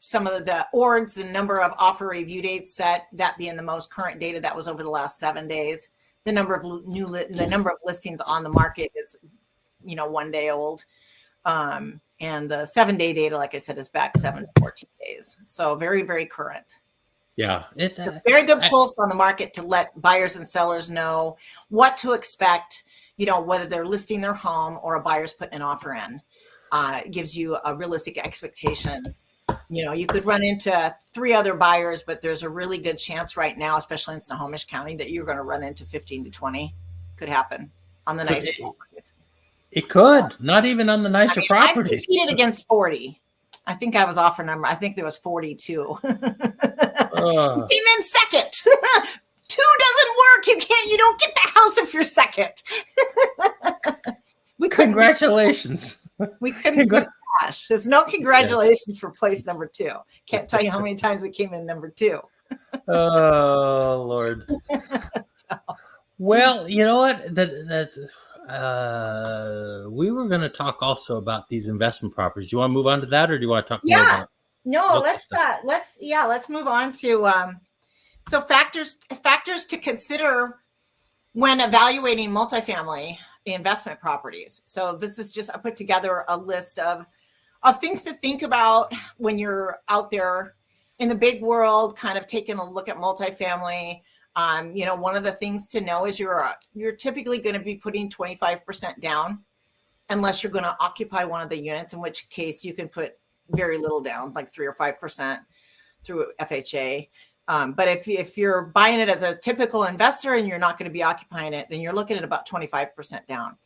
some of the ORDs, the number of offer review dates set, that being the most current data that was over the last 7 days. The number of listings on the market is, 1 day old. And the 7 day data, like I said, is back 7 to 14 days. So very, very current. Yeah. It's a very good pulse on the market to let buyers and sellers know what to expect, whether they're listing their home or a buyer's putting an offer in. It gives you a realistic expectation. You could run into 3 other buyers, but there's a really good chance right now, especially in Snohomish County, that you're going to run into 15 to 20. Could happen on the nice properties. It could, not even on the nicer properties. I competed against 40. I think I was offer number. I think there was 42. Came in second. 2 doesn't work. You don't get the house if you're second. We couldn't. Congratulations. We couldn't get cash. There's no congratulations for place number 2. Can't tell you how many times we came in number 2. Oh Lord. So, Well, you know what? We were going to talk also about these investment properties. Do you want to move on to that, or do you want to talk more about? No, let's move on to so factors to consider when evaluating multifamily investment properties. So this is just I put together a list of things to think about when you're out there in the big world, kind of taking a look at multifamily. One of the things to know is you're typically going to be putting 25% down, unless you're going to occupy one of the units, in which case you can put very little down, like 3 or 5% through FHA. But if you're buying it as a typical investor and you're not going to be occupying it, then you're looking at about 25% down.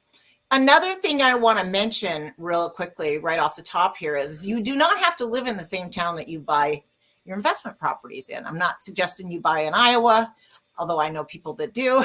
Another thing I want to mention real quickly right off the top here is you do not have to live in the same town that you buy your investment properties in. I'm not suggesting you buy in Iowa, although I know people that do.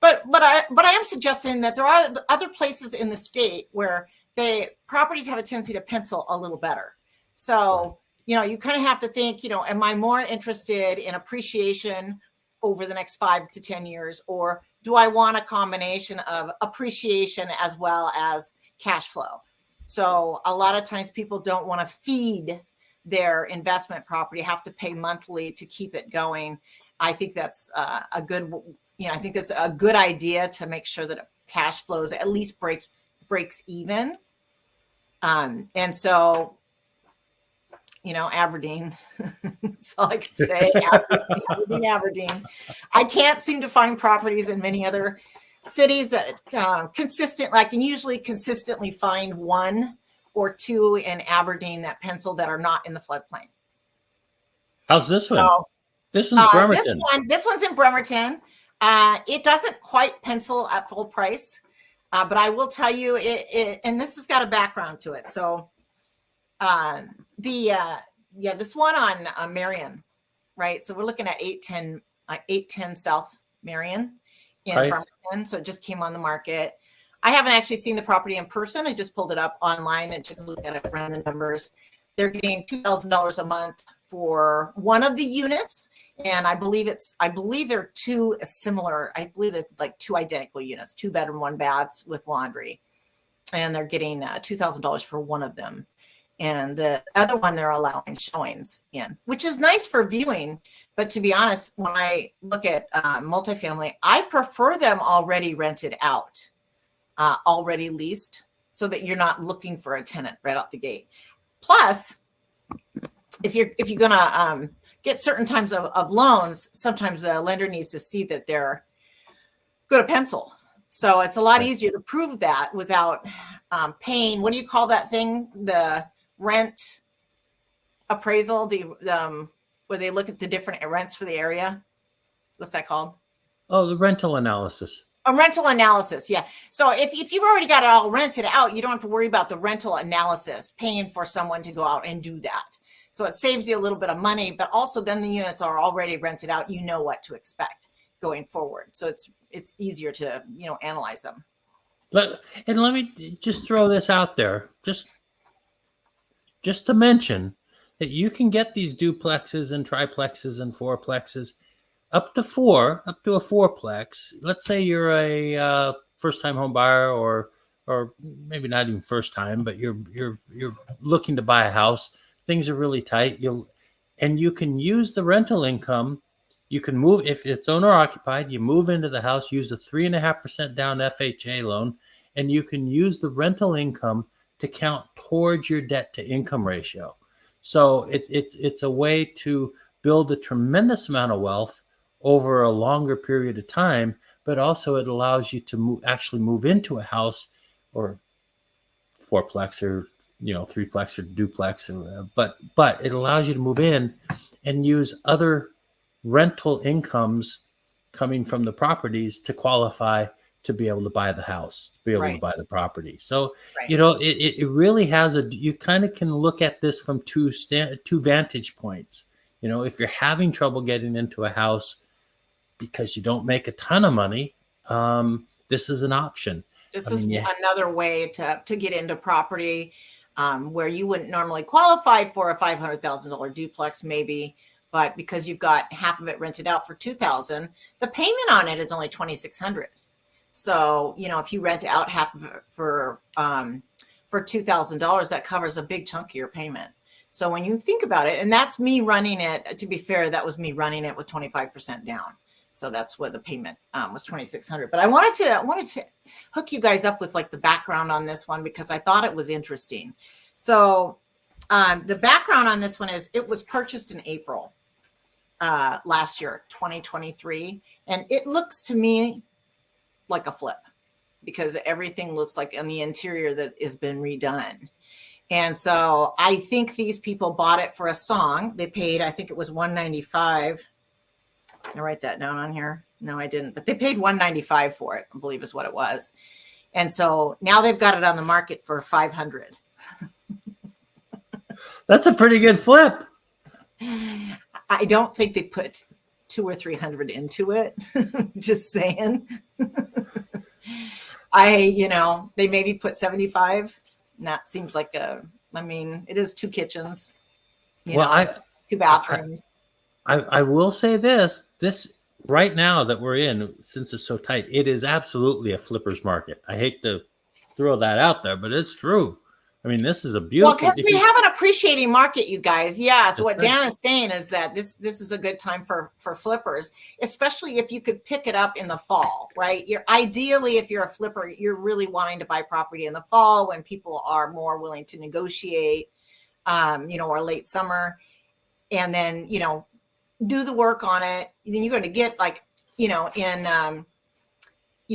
But I am suggesting that there are other places in the state where the properties have a tendency to pencil a little better. So, you kind of have to think, am I more interested in appreciation over the next 5 to 10 years, or do I want a combination of appreciation as well as cash flow? So a lot of times people don't want to feed their investment property, have to pay monthly to keep it going. I think that's a good idea to make sure that cash flows at least breaks even. And so, Aberdeen, that's all I can say. Aberdeen. I can't seem to find properties in many other cities that I can usually consistently find 1 or 2 in Aberdeen that pencil that are not in the floodplain. How's this one? So, this one's Bremerton. This one's in Bremerton. It doesn't quite pencil at full price, but I will tell you it and this has got a background to it. So this one on Marion, right? So we're looking at 810 South Marion in Bremerton. So it just came on the market. I haven't actually seen the property in person. I just pulled it up online and took a look at it, ran the numbers. They're getting $2,000 a month for one of the units. And I believe they're 2 similar. I believe they're like 2 identical units, 2 bedroom, 1 bath with laundry. And they're getting $2,000 for one of them. And the other one they're allowing showings in, which is nice for viewing. But to be honest, when I look at multifamily, I prefer them already rented out, already leased, so that you're not looking for a tenant right out the gate. Plus, if you're going to get certain types of loans, sometimes the lender needs to see that they're good at pencil. So it's a lot easier to prove that without paying. What do you call that thing? The rent appraisal, where they look at the different rents for the area. What's that called? Oh, the rental analysis. A rental analysis, yeah. So if you've already got it all rented out, you don't have to worry about the rental analysis, paying for someone to go out and do that. So it saves you a little bit of money, but also then the units are already rented out. You know what to expect going forward. So it's easier to analyze them. Let me just throw this out there, just to mention that you can get these duplexes and triplexes and fourplexes up to a fourplex. Let's say you're a first-time home buyer, or maybe not even first time, but you're looking to buy a house. Things are really tight. You can use the rental income. You can move if it's owner occupied. You move into the house, use a 3.5% down FHA loan, and you can use the rental income to count towards your debt to income ratio. So it's a way to build a tremendous amount of wealth over a longer period of time, but also it allows you to actually move into a house, or fourplex, or threeplex, or duplex, but it allows you to move in and use other rental incomes coming from the properties to qualify to be able to buy the house, to be able to buy the property. So, it really has you kind of can look at this from two vantage points. If you're having trouble getting into a house because you don't make a ton of money, this is an option. This I is mean, yeah. another way to get into property where you wouldn't normally qualify for a $500,000 duplex, maybe, but because you've got half of it rented out for $2,000, the payment on it is only $2,600. So, you know, if you rent out half of it for $2,000, that covers a big chunk of your payment. So when you think about it, and that's me running it, to be fair, that was me running it with 25% down. So that's what the payment was $2,600. But I wanted to hook you guys up with like the background on this one because I thought it was interesting. So the background on this one is it was purchased in April last year, 2023. And it looks to me like a flip because everything looks like in the interior that has been redone. And so I think these people bought it for a song. They paid, I think it was $195. I write that down on here. No, I didn't, but they paid $195 for it, I believe is what it was. And so now they've got it on the market for $500. That's a pretty good flip. I don't think they put $200 or $300 into it. Just saying. They maybe put 75. And that seems like it is 2 kitchens, 2 bathrooms. I will say this right now that we're in, since it's so tight, it is absolutely a flipper's market. I hate to throw that out there, but it's true. I mean, this is a beautiful. Well, because we have an appreciating market, you guys. Yeah. So what Dan is saying is that this is a good time for flippers, especially if you could pick it up in the fall, right? Ideally, if you're a flipper, you're really wanting to buy property in the fall when people are more willing to negotiate, or late summer, and then do the work on it. Then you're going to get you're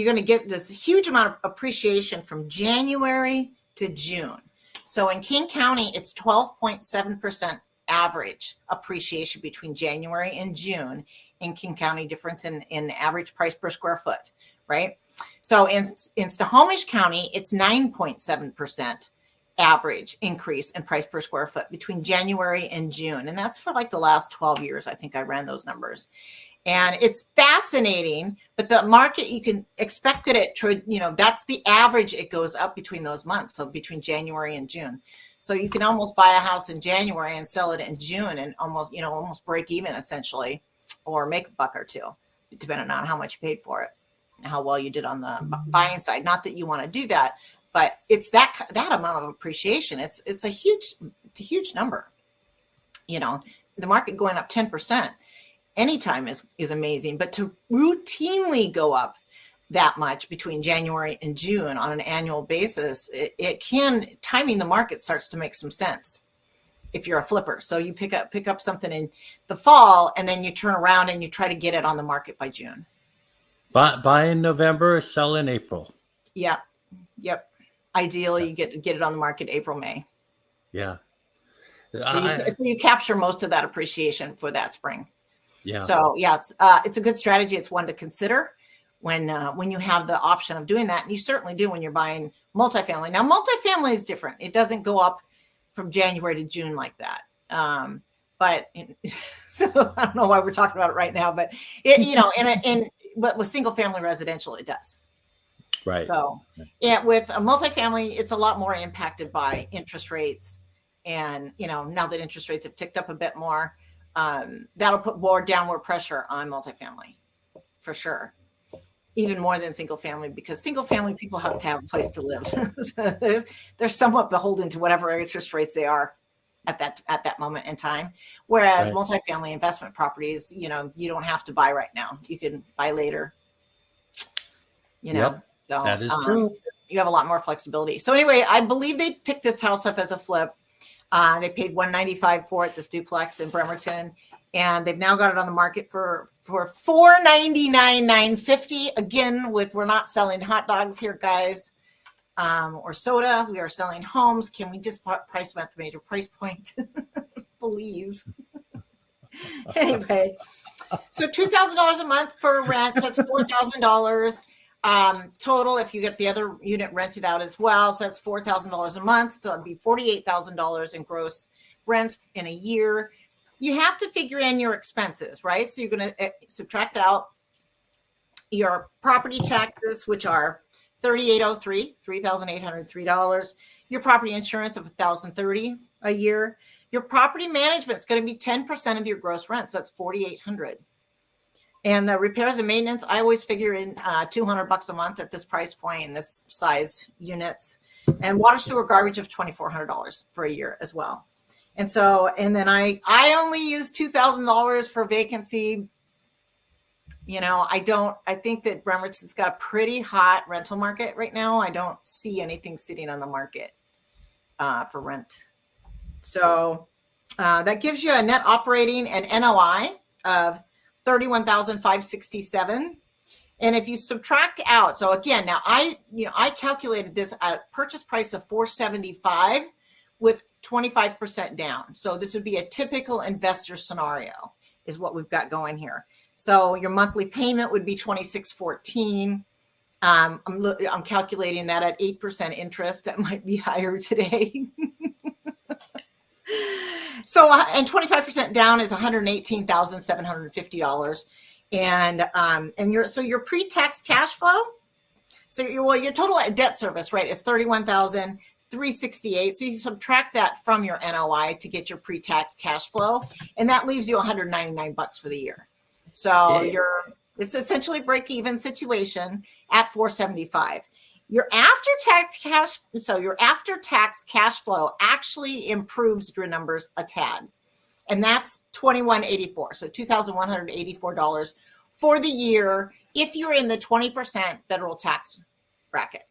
going to get this huge amount of appreciation from January to June. So in King County, it's 12.7% average appreciation between January and June in King County, difference in average price per square foot, right? So in Snohomish County, it's 9.7% average increase in price per square foot between January and June. And that's for like the last 12 years. I think I ran those numbers. And it's fascinating, but the market, you can expect that that's the average. It goes up between those months. So between January and June. So you can almost buy a house in January and sell it in June and almost break even essentially, or make $1 or $2, depending on how much you paid for it, and how well you did on the buying side. Not that you want to do that, but it's that amount of appreciation. It's a huge number. The market going up 10%. Anytime is amazing, but to routinely go up that much between January and June on an annual basis, timing the market starts to make some sense if you're a flipper. So you pick up something in the fall and then you turn around and you try to get it on the market by June. Buy in November, sell in April. Yeah. Yep. Ideally, you get it on the market April, May. Yeah. So you capture most of that appreciation for that spring. Yeah. So yeah, it's a good strategy. It's one to consider when you have the option of doing that, and you certainly do when you're buying multifamily. Now, multifamily is different. It doesn't go up from January to June like that. So I don't know why we're talking about it right now, but but with single family residential, it does. Right. So yeah, with a multifamily, it's a lot more impacted by interest rates, and now that interest rates have ticked up a bit more. That'll put more downward pressure on multifamily for sure, even more than single family, because single family people have to have a place to live. So they're somewhat beholden to whatever interest rates they are at that moment in time. Whereas multifamily investment properties, you don't have to buy right now. You can buy later. Yep, so that is true. You have a lot more flexibility. So anyway, I believe they picked this house up as a flip. They paid $195 for it, this duplex in Bremerton, and they've now got it on the market for $499,950. Again, we're not selling hot dogs here, guys, or soda. We are selling homes. Can we just price them at the major price point, please? Anyway, so $2,000 a month for rent. So that's $4,000. Total, if you get the other unit rented out as well. So that's $4,000 a month. So it'd be $48,000 in gross rent in a year. You have to figure in your expenses, right? So you're going to subtract out, your property taxes, which are $3,803, $3,803. Your property insurance of $1,030 a year. Your property management is going to be 10% of your gross rent, so that's $4,800. And the repairs and maintenance, I always figure in $200 a month at this price point and this size units. And water, sewer, garbage of $2,400 for a year as well. And so, and then I only use $2,000 for vacancy. You know, I think that Bremerton's got a pretty hot rental market right now. I don't see anything sitting on the market for rent. So that gives you a net operating and NOI of $31,567. And if you subtract out, so again, now I calculated this at a purchase price of $475 with 25% down. So this would be a typical investor scenario is what we've got going here. So your monthly payment would be $2,614. I'm calculating that at 8% interest. That might be higher today. So, and 25% down is $118,750. And your pre-tax cash flow. So your total debt service, right, is $31,368. So you subtract that from your NOI to get your pre-tax cash flow, and that leaves you $199 for the year. So it's essentially break-even situation at $475. Your after-tax cash flow actually improves your numbers a tad, and that's $2,184. So $2,184 for the year if you're in the 20% federal tax bracket.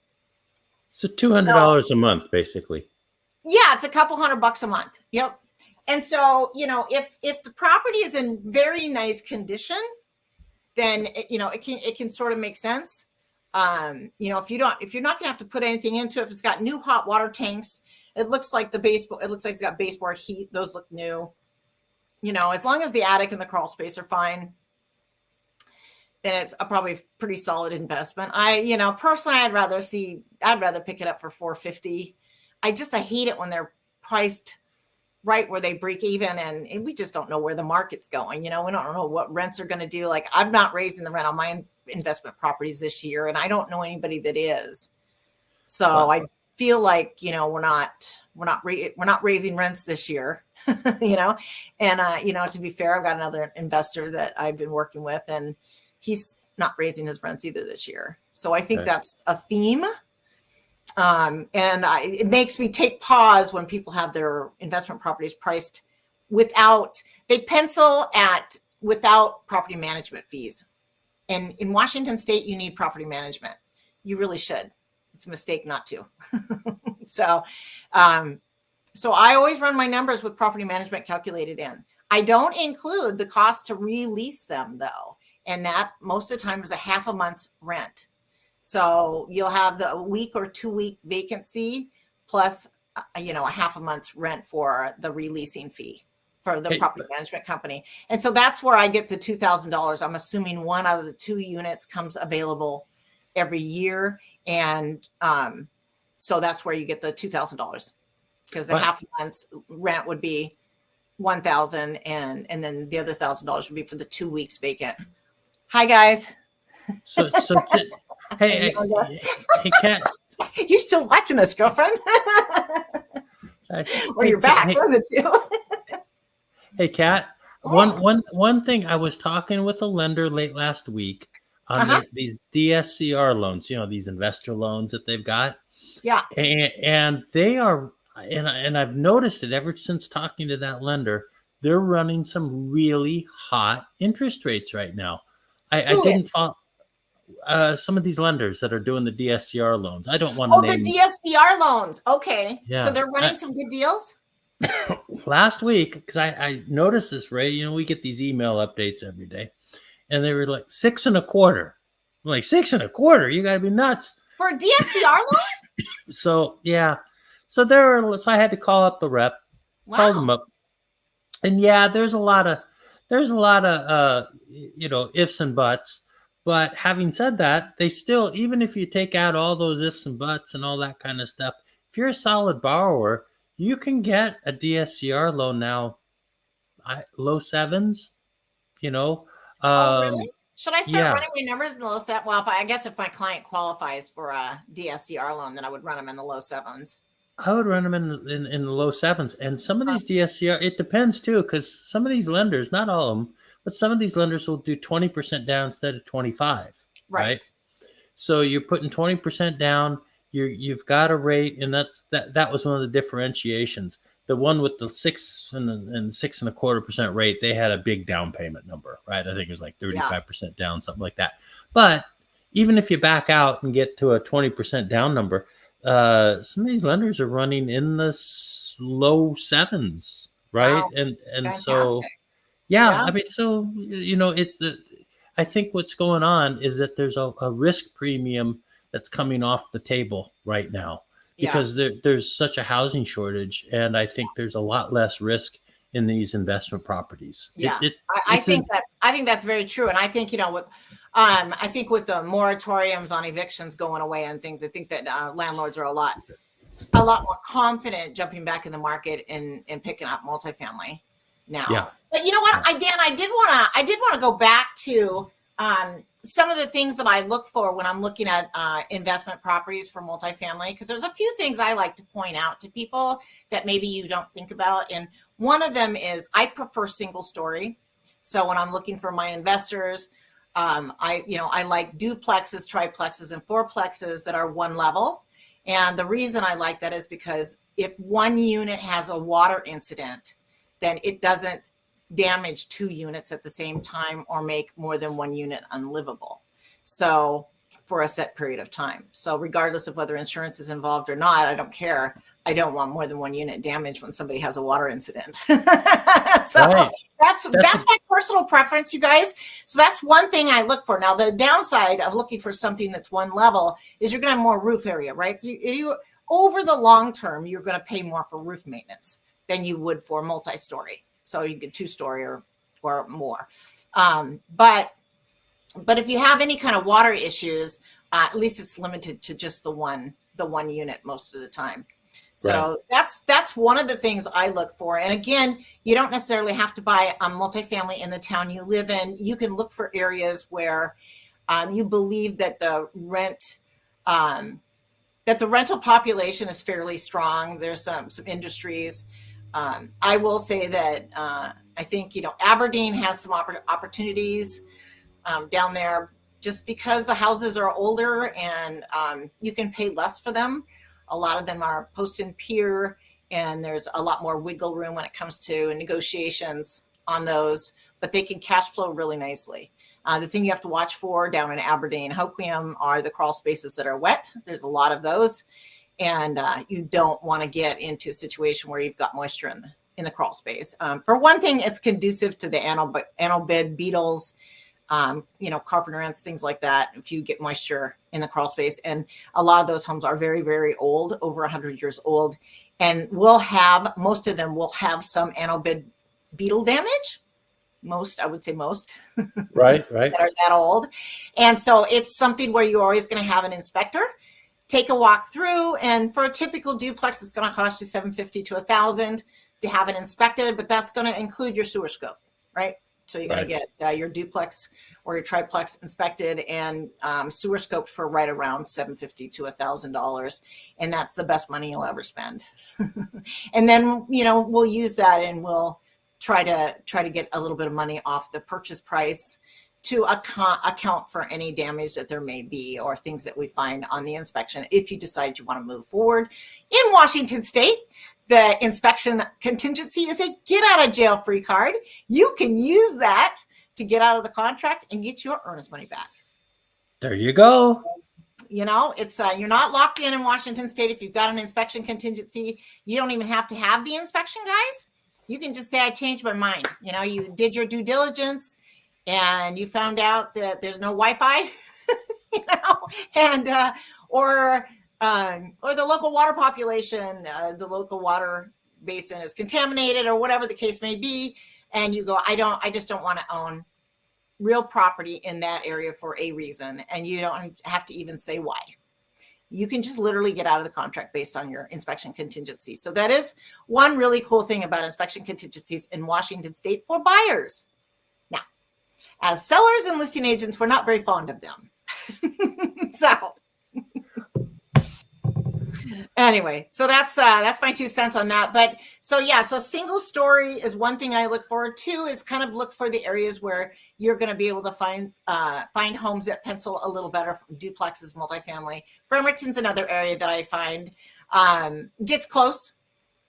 So $200 a month, basically. Yeah, it's a couple $100 a month. Yep. And so, if the property is in very nice condition, then it can sort of make sense. If you're not going to have to put anything into it, if it's got new hot water tanks, it looks like it's got baseboard heat. Those look new. As long as the attic and the crawl space are fine, then it's probably a pretty solid investment. Personally, I'd rather pick it up for $450. I hate it when they're priced right where they break even, and we just don't know where the market's going. We don't know what rents are going to do. Like, I'm not raising the rent on my investment properties this year, and I don't know anybody that is. So I feel like we're not raising rents this year. And to be fair, I've got another investor that I've been working with, and he's not raising his rents either this year. So I think that's a theme. It makes me take pause when people have their investment properties priced without property management fees. And in Washington State, you need property management. You really should. It's a mistake not to. So I always run my numbers with property management calculated in. I don't include the cost to release them, though. And that most of the time is a half a month's rent. So you'll have the week or 2 week vacancy plus, a half a month's rent for the releasing fee for the property management company. And so that's where I get the $2,000. I'm assuming one out of the 2 units comes available every year. And so that's where you get the $2,000, because the half a month's rent would be $1,000, and then the other $1,000 would be for the 2 weeks vacant. Hi, guys. Hey, Kat. You're still watching us, girlfriend. Or you're back. One of the two. Hey, Kat. One thing, I was talking with a lender late last week on these DSCR loans. These investor loans that they've got. Yeah. And they are, and I've noticed it ever since talking to that lender. They're running some really hot interest rates right now. I didn't follow some of these lenders that are doing the DSCR loans. I don't want to name. The DSCR loans. Okay. Yeah. So they're running some good deals? Last week, because I noticed this, Ray, we get these email updates every day, and they were like 6.25%. I'm like, 6.25%? You got to be nuts. For a DSCR loan? So, yeah. So I had to call up the rep, called them up. And yeah, there's a lot of ifs and buts. But having said that, they still, even if you take out all those ifs and buts and all that kind of stuff, if you're a solid borrower, you can get a DSCR loan now, low sevens, Really? Should I start Yeah, running my numbers in the low seven? Well, I guess if my client qualifies for a DSCR loan, then I would run them in the low sevens. I would run them in the low sevens. And some of these DSCR, it depends too, because some of these lenders, not all of them, but some of these lenders will do 20% down instead of 25, right? Right. So you're putting 20% down. You've got a rate, and that was one of the differentiations. The one with the 6.25% rate, they had a big down payment number, right? I think it was like 35% down, something like that. But even if you back out and get to a 20% down number, some of these lenders are running in the low sevens, right? Wow. And Fantastic. so Yeah. I mean, so I think what's going on is that there's a risk premium that's coming off the table right now because there's such a housing shortage, and I think there's a lot less risk in these investment properties. Yeah, I think that's very true, and I think with I think with the moratoriums on evictions going away and things, I think that landlords are a lot more confident jumping back in the market and picking up multifamily now. Yeah. But you know what, Dan, I did want to go back to some of the things that I look for when I'm looking at investment properties for multifamily, because there's a few things I like to point out to people that maybe you don't think about. And one of them is I prefer single story. So when I'm looking for my investors, I like duplexes, triplexes, and fourplexes that are one level. And the reason I like that is because if one unit has a water incident, then it doesn't damage 2 units at the same time or make more than 1 unit unlivable. So for a set period of time. So regardless of whether insurance is involved or not, I don't care. I don't want more than 1 unit damaged when somebody has a water incident. So right. that's my personal preference, you guys. So that's one thing I look for. Now, the downside of looking for something that's one level is you're going to have more roof area, right? So you over the long term, you're going to pay more for roof maintenance than you would for multi-story. So you get 2-story or more. But if you have any kind of water issues, at least it's limited to just the one unit most of the time. So right. That's one of the things I look for. And again, you don't necessarily have to buy a multifamily in the town you live in. You can look for areas where you believe that the rental population is fairly strong. There's some industries. I will say that I think, Aberdeen has some opportunities down there just because the houses are older and you can pay less for them. A lot of them are post and pier, and there's a lot more wiggle room when it comes to negotiations on those, but they can cash flow really nicely. The thing you have to watch for down in Aberdeen, Hoquiam, are the crawl spaces that are wet. There's a lot of those. And you don't want to get into a situation where you've got moisture in the crawl space. For one thing, it's conducive to the annelid beetles, carpenter ants, things like that, if you get moisture in the crawl space. And a lot of those homes are very, very old, over 100 years old, and most of them will have some annelid beetle damage. I would say most. Right. That are that old. And so it's something where you're always going to have an inspector take a walk through, and for a typical duplex, it's going to cost you $750 to $1,000 to have it inspected, but that's going to include your sewer scope, right? So you're going to get your duplex or your triplex inspected and sewer scoped for right around $750 to $1,000, and that's the best money you'll ever spend. And then we'll use that, and we'll try to get a little bit of money off the purchase price to account for any damage that there may be or things that we find on the inspection. If you decide you want to move forward in Washington State, the inspection contingency is a get out of jail free card. You can use that to get out of the contract and get your earnest money back. There you go. It's you're not locked in Washington State. If you've got an inspection contingency, you don't even have to have the inspection, guys. You can just say, I changed my mind. You did your due diligence and you found out that there's no Wi-Fi, and or the local water population, the local water basin is contaminated, or whatever the case may be, and you go, I just don't want to own real property in that area for a reason, and you don't have to even say why. You can just literally get out of the contract based on your inspection contingency. So that is one really cool thing about inspection contingencies in Washington State for buyers. Now, As sellers and listing agents, we're not very fond of them. So anyway, so that's my 2 cents on that. But so yeah, so single story is one thing I look for. 2 is kind of look for the areas where you're going to be able to find homes that pencil a little better. Duplexes, multifamily. Bremerton's another area that I find gets close.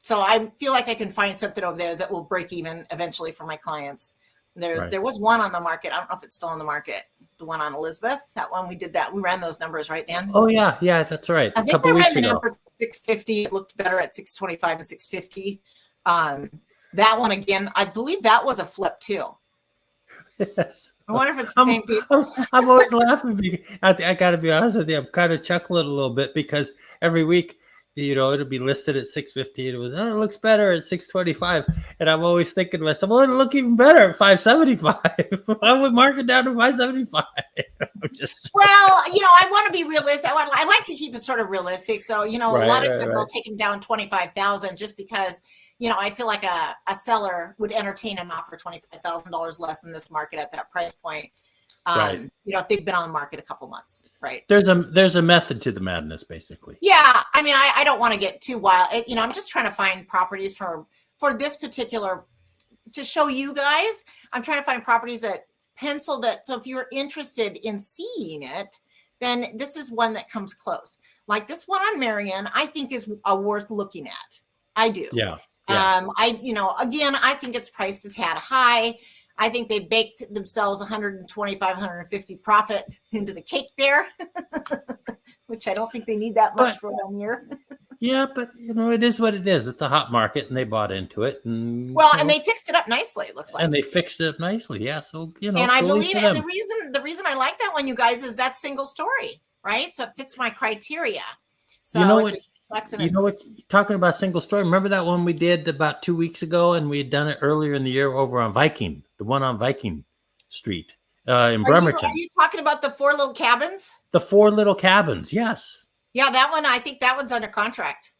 So I feel like I can find something over there that will break even eventually for my clients. There was one on the market. I don't know if it's still on the market. The one on Elizabeth, that one we did that. We ran those numbers, right, Dan? Oh yeah, that's right. I think I ran the numbers 650. It looked better at 625 and 650. That one again, I believe that was a flip too. Yes. I wonder if it's the same people. I'm always laughing because I got to be honest with you. I'm kind of chuckling a little bit because every week, it'll be listed at 650. And it looks better at 625. And I'm always thinking to myself, it'll look even better at 575. I would mark it down to 575. Well, I want to be realistic. I like to keep it sort of realistic. So, a lot of times I'll take them down 25,000 just because, I feel like a seller would entertain them out for $25,000 less in this market at that price point. If they've been on the market a couple months, right? There's a method to the madness, basically. Yeah. I mean, I don't want to get too wild. I'm just trying to find properties for this particular, to show you guys, I'm trying to find properties that pencil that. So if you're interested in seeing it, then this is one that comes close. Like this one on Marion, I think is worth looking at. I do. Yeah. Again, I think it's priced a tad high. I think they baked themselves 125, 150 profit into the cake there, which I don't think they need that much for 1 year. Yeah, but it is what it is. It's a hot market, and they bought into it. And and they fixed it up nicely. It looks like, and they fixed it up nicely. Yeah, so And I believe, and the reason I like that one, you guys, is that single story, right? So it fits my criteria. So talking about single story. Remember that one we did about 2 weeks ago, and we had done it earlier in the year over on Viking, the one on Viking Street in Bremerton. Are you talking about the 4 little cabins? The 4 little cabins, yes. Yeah, that one. I think that one's under contract.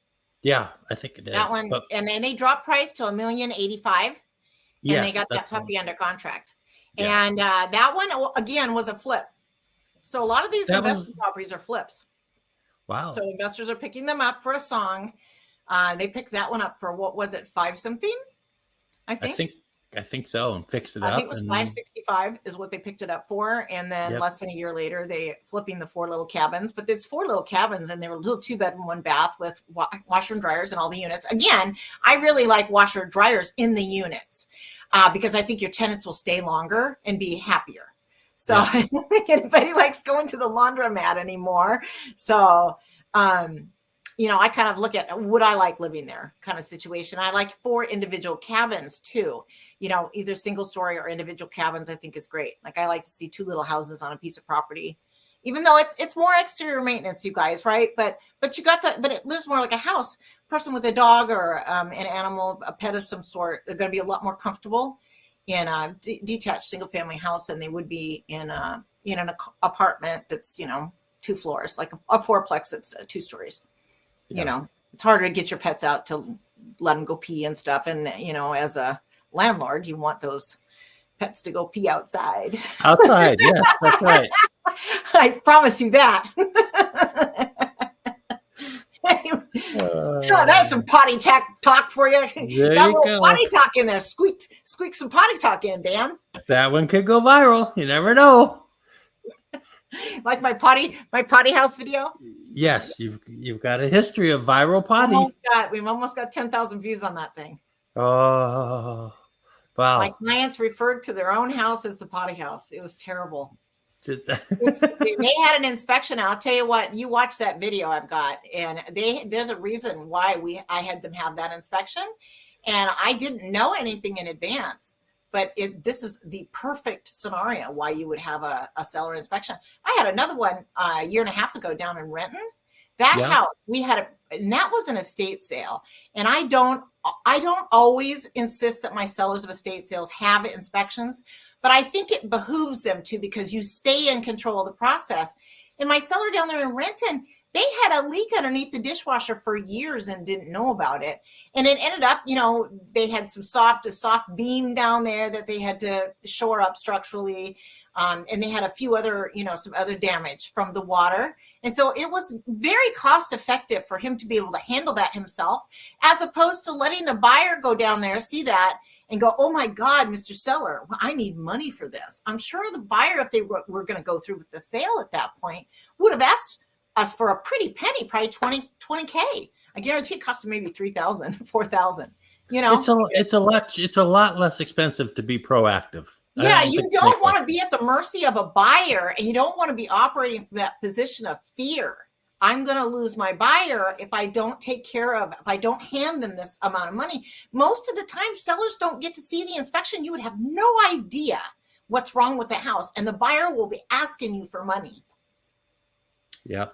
Yeah, I think it is. That one, and then they dropped price to $1,085,000, and they got that puppy under contract. Yeah. And that one again was a flip. So a lot of these investment properties are flips. Wow. So investors are picking them up for a song. They picked that one up for, what was it, 5 something? I think so, and fixed it up. I think it was 565 is what they picked it up for. And then less than a year later, they flipping the 4 little cabins. But it's 4 little cabins, and they were a little 2-bedroom, 1 bath with washer and dryers and all the units. Again, I really like washer and dryers in the units because I think your tenants will stay longer and be happier. So I don't think anybody likes going to the laundromat anymore. So, I kind of look at, would I like living there kind of situation. I like 4 individual cabins too, either single story or individual cabins. I think is great. Like I like to see 2 little houses on a piece of property, even though it's more exterior maintenance, you guys, right? But it lives more like a house. Person with a dog or an animal, a pet of some sort, they're going to be a lot more comfortable in a detached single family house than they would be in an apartment that's 2 floors, like a 4-plex that's 2 stories. It's harder to get your pets out to let them go pee and stuff, and as a landlord you want those pets to go pee outside. Yes, that's right. I promise you that. That's some potty talk for you. Got a little potty talk in there. Squeak some potty talk in, Dan. That one could go viral. You never know. Like my potty house video. Yes, you've got a history of viral potty. We've almost got 10,000 views on that thing. Oh, wow! My clients referred to their own house as the potty house. It was terrible. They had an inspection. I'll tell you what, you watch that video I've got, and there's a reason why I had them have that inspection, and I didn't know anything in advance, but this is the perfect scenario why you would have a seller inspection. I had another one a year and a half ago down in Renton. That house we had, and that was an estate sale, and I don't always insist that my sellers of estate sales have inspections. But I think it behooves them to, because you stay in control of the process. And my seller down there in Renton, they had a leak underneath the dishwasher for years and didn't know about it. And it ended up, they had a soft beam down there that they had to shore up structurally. And they had a few other, some other damage from the water. And so it was very cost effective for him to be able to handle that himself, as opposed to letting the buyer go down there, see that, and go, oh my God, Mr. Seller, I need money for this. I'm sure the buyer, if they were going to go through with the sale at that point, would have asked us for a pretty penny, probably 20K. I guarantee it cost them maybe 3,000, 4,000. It's a lot less expensive to be proactive. Yeah, you don't want to be at the mercy of a buyer, and you don't want to be operating from that position of fear. I'm going to lose my buyer if I don't if I don't hand them this amount of money. Most of the time, sellers don't get to see the inspection. You would have no idea what's wrong with the house, and the buyer will be asking you for money. Yep.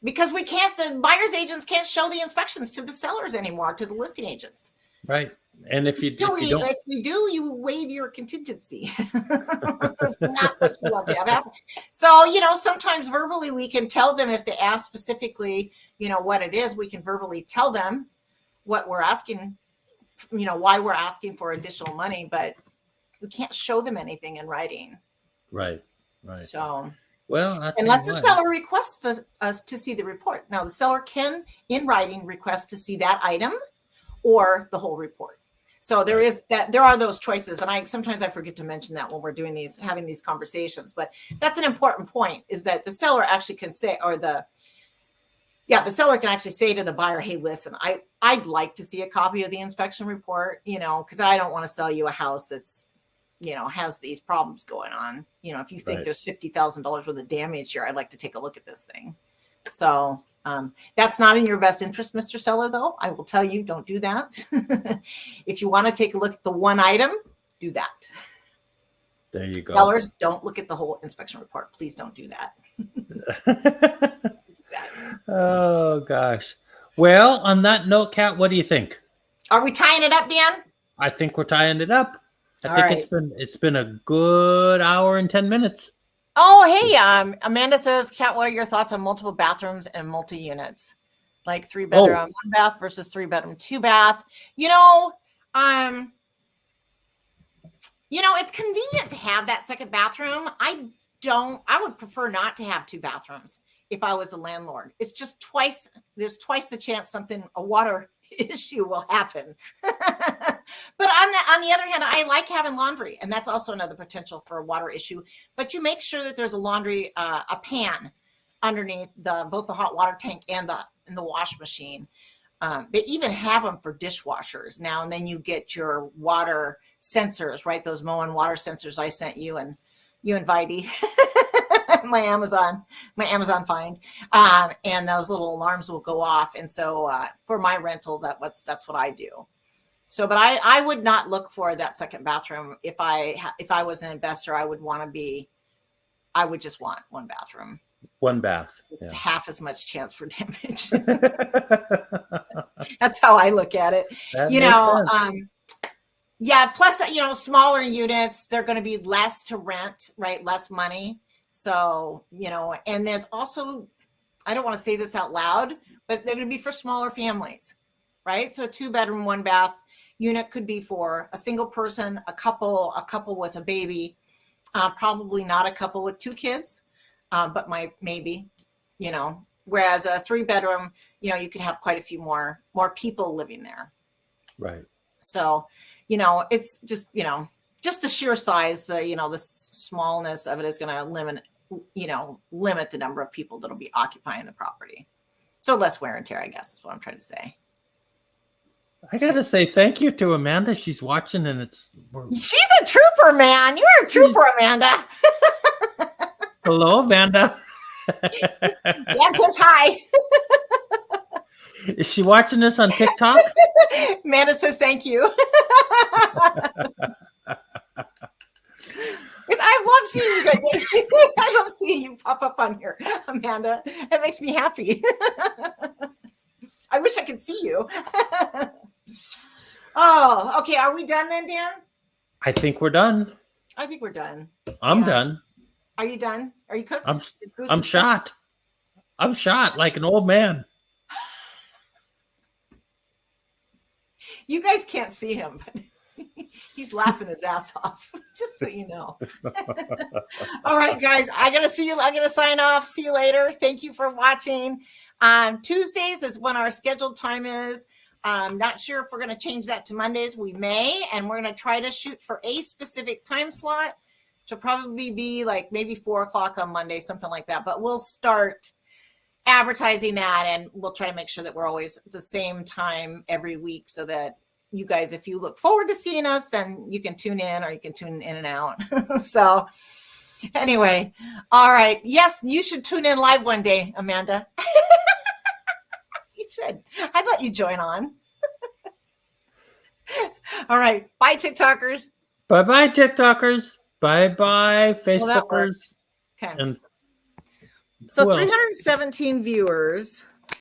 Because the buyer's agents can't show the inspections to the sellers anymore, to the listing agents. Right. And if you don't, you waive your contingency. That's not what you want to have happen. So, sometimes verbally we can tell them, if they ask specifically, what it is, we can verbally tell them what we're asking, why we're asking for additional money, but we can't show them anything in writing. Right. Right. So, well, unless the seller requests us to see the report. Now, the seller can, in writing, request to see that item or the whole report. So there are those choices. And sometimes I forget to mention that when we're having these conversations, but that's an important point, is that the seller actually can say, the seller can actually say to the buyer, hey, listen, I'd like to see a copy of the inspection report, because I don't want to sell you a house that's, has these problems going on. If you think there's $50,000 worth of damage here, I'd like to take a look at this thing. So that's not in your best interest, Mr. Seller, though. I will tell you, don't do that. If you want to take a look at the one item, do that. There you go. Sellers, don't look at the whole inspection report. Please don't do that. Oh, gosh. Well, on that note, Kat, what do you think? Are we tying it up, Dan? I think we're tying it up. I think it's been a good hour and 10 minutes. Oh, hey, Amanda says, Kat, what are your thoughts on multiple bathrooms and multi-units? Like 3-bedroom, 1-bath versus 3-bedroom, 2-bath. It's convenient to have that second bathroom. I would prefer not to have 2 bathrooms if I was a landlord. It's just there's twice the chance a water issue will happen. But on the other hand, I like having laundry, and that's also another potential for a water issue. But you make sure that there's a laundry, a pan underneath both the hot water tank and the wash machine. They even have them for dishwashers now, and then you get your water sensors, right? Those Moen water sensors I sent you and Vidi. my Amazon find, and those little alarms will go off. And so for my rental, that's what I do. So, but I would not look for that second bathroom. If I was an investor, I would just want 1 bathroom. 1 bath. It's half as much chance for damage. That's how I look at it. That makes sense. Plus, smaller units, they're going to be less to rent, right? Less money. So, and there's also, I don't want to say this out loud, but they're going to be for smaller families, right? So a 2-bedroom, 1-bath unit could be for a single person, a couple with a baby, probably not a couple with 2 kids, but maybe, whereas a 3-bedroom, you can have quite a few more people living there. Right. So, it's just, just the sheer size, the smallness of it is going to limit the number of people that'll be occupying the property. So less wear and tear, I guess, is what I'm trying to say. I got to say thank you to Amanda. She's watching, and she's a trooper, man. You're a trooper, Amanda. Hello, Amanda. Dan says hi. Is she watching this on TikTok? Amanda says thank you. I love seeing you guys. I love seeing you pop up on here, Amanda. It makes me happy. I wish I could see you. Oh, okay. Are we done then, Dan? I think we're done. I think we're done. I'm done. Are you done? Are you cooked? I'm shot. I'm shot like an old man. You guys can't see him, but he's laughing his ass off, just so you know. All right, guys, I'm going to sign off. See you later. Thank you for watching. Tuesdays is when our scheduled time is. I'm not sure if we're going to change that to Mondays. We may, and we're going to try to shoot for a specific time slot, which will probably be like maybe 4:00 on Monday, something like that. But we'll start advertising that, and we'll try to make sure that we're always at the same time every week, so that you guys, if you look forward to seeing us, then you can tune in, or you can tune in and out. So anyway, all right. Yes, you should tune in live one day, Amanda. You should. I'd let you join on. All right. Bye, TikTokers. Bye-bye, TikTokers. Bye-bye, Facebookers. Okay. And so who else? 317 viewers.